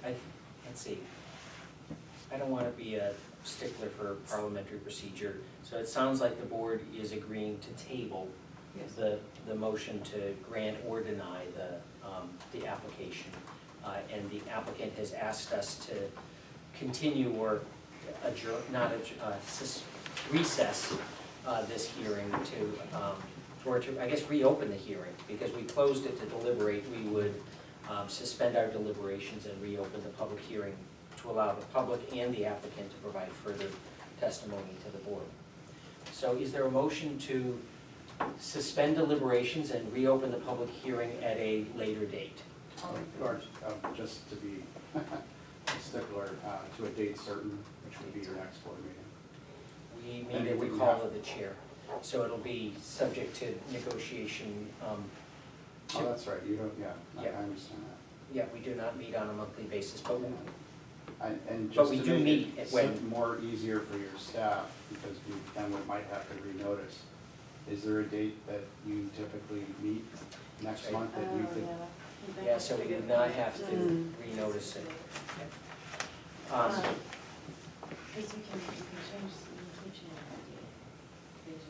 S3: let's see. I don't want to be a stickler for parliamentary procedure, so it sounds like the board is agreeing to table
S4: Yes.
S3: the motion to grant or deny the application. And the applicant has asked us to continue or adjourn, not adjourn, recess this hearing or to, I guess, reopen the hearing, because we closed it to deliberate. We would suspend our deliberations and reopen the public hearing to allow the public and the applicant to provide further testimony to the board. So is there a motion to suspend deliberations and reopen the public hearing at a later date?
S8: Or just to be a stickler, to a date certain, which would be your next board meeting.
S3: We
S8: And
S3: made
S8: it
S3: a
S8: wouldn't
S3: call
S8: have-
S3: of the chair, so it'll be subject to negotiation.
S8: Oh, that's right, you don't, yeah, I
S3: Yeah.
S8: understand that.
S3: Yeah, we do not meet on a monthly basis, but
S8: And
S3: But
S8: just
S3: we
S8: to
S3: do
S8: make
S3: meet
S8: it
S3: when-
S8: more easier for your staff, because we then we might have to renotice, is there a date that you typically meet next
S3: Right.
S8: month that you could?
S3: yeah, so we would not have to renotice it.
S5: Because you can change, you can change the date.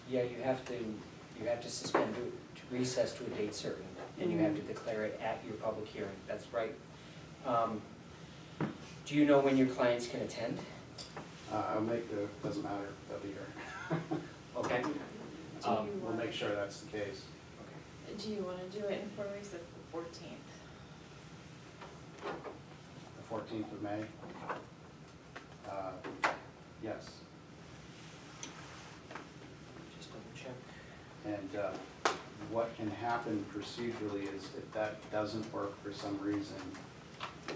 S3: Yeah, you have to suspend to recess to a date certain, and you have to declare it at your public hearing, that's right. Do you know when your clients can attend?
S8: I'll make the, doesn't matter, they'll be here.
S3: Okay.
S8: We'll make sure that's the case.
S5: Do you want to do it in 4 weeks of the 14th?
S8: The 14th of May? Yes,
S3: Just double check.
S8: and what can happen procedurally is if that doesn't work for some reason,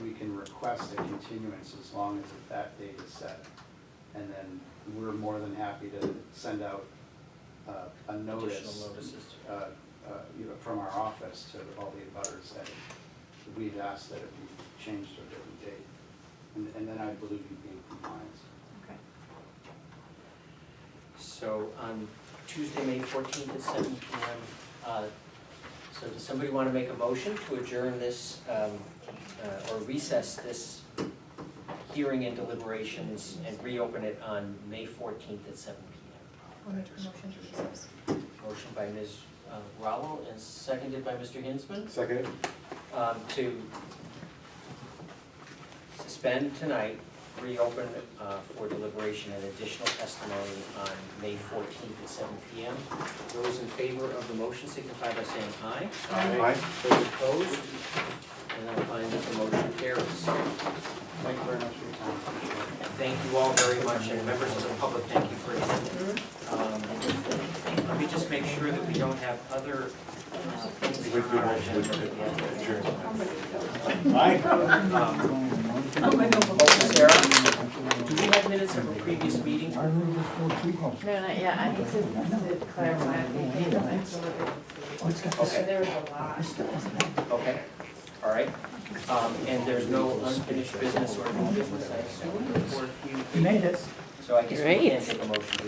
S8: we can request a continuance as long as that date is set. And then we're more than happy to send out a notice.
S3: Additional notices.
S8: From our office to all the abutters that we've asked that it be changed to a different date. And then I believe you'd be in compliance.
S5: Okay.
S3: So on Tuesday, May 14th at 7 p.m., so does somebody want to make a motion to adjourn this, or recess this hearing and deliberations and reopen it on May 14th at 7 p.m.?
S7: I'll make a motion to recess.
S3: Motion by Ms. Rowell and seconded by Mr. Hinsman
S6: second?
S3: to suspend tonight, reopen for deliberation and additional testimony on May 14th at 7 p.m. Those in favor of the motion signify by saying aye.
S6: Aye.
S3: Those opposed? And I find that the motion carries.
S8: Thank you very much for your time. Appreciate it.
S3: Thank you all very much, and members of the public, thank you for attending. Let me just make sure that we don't have other things
S6: With
S3: on
S6: the
S3: our
S6: motion
S3: agenda.
S6: to adjourn.
S7: Oh, my notebook.
S3: Sarah, do we have minutes of a previous meeting?
S5: No, not yet. I need to clarify a few things.
S3: Okay.
S5: There was a lot.
S3: Okay, all right. And there's no unfinished business or new business, I assume, for you.
S1: You made it.
S3: So I guess we can take a motion to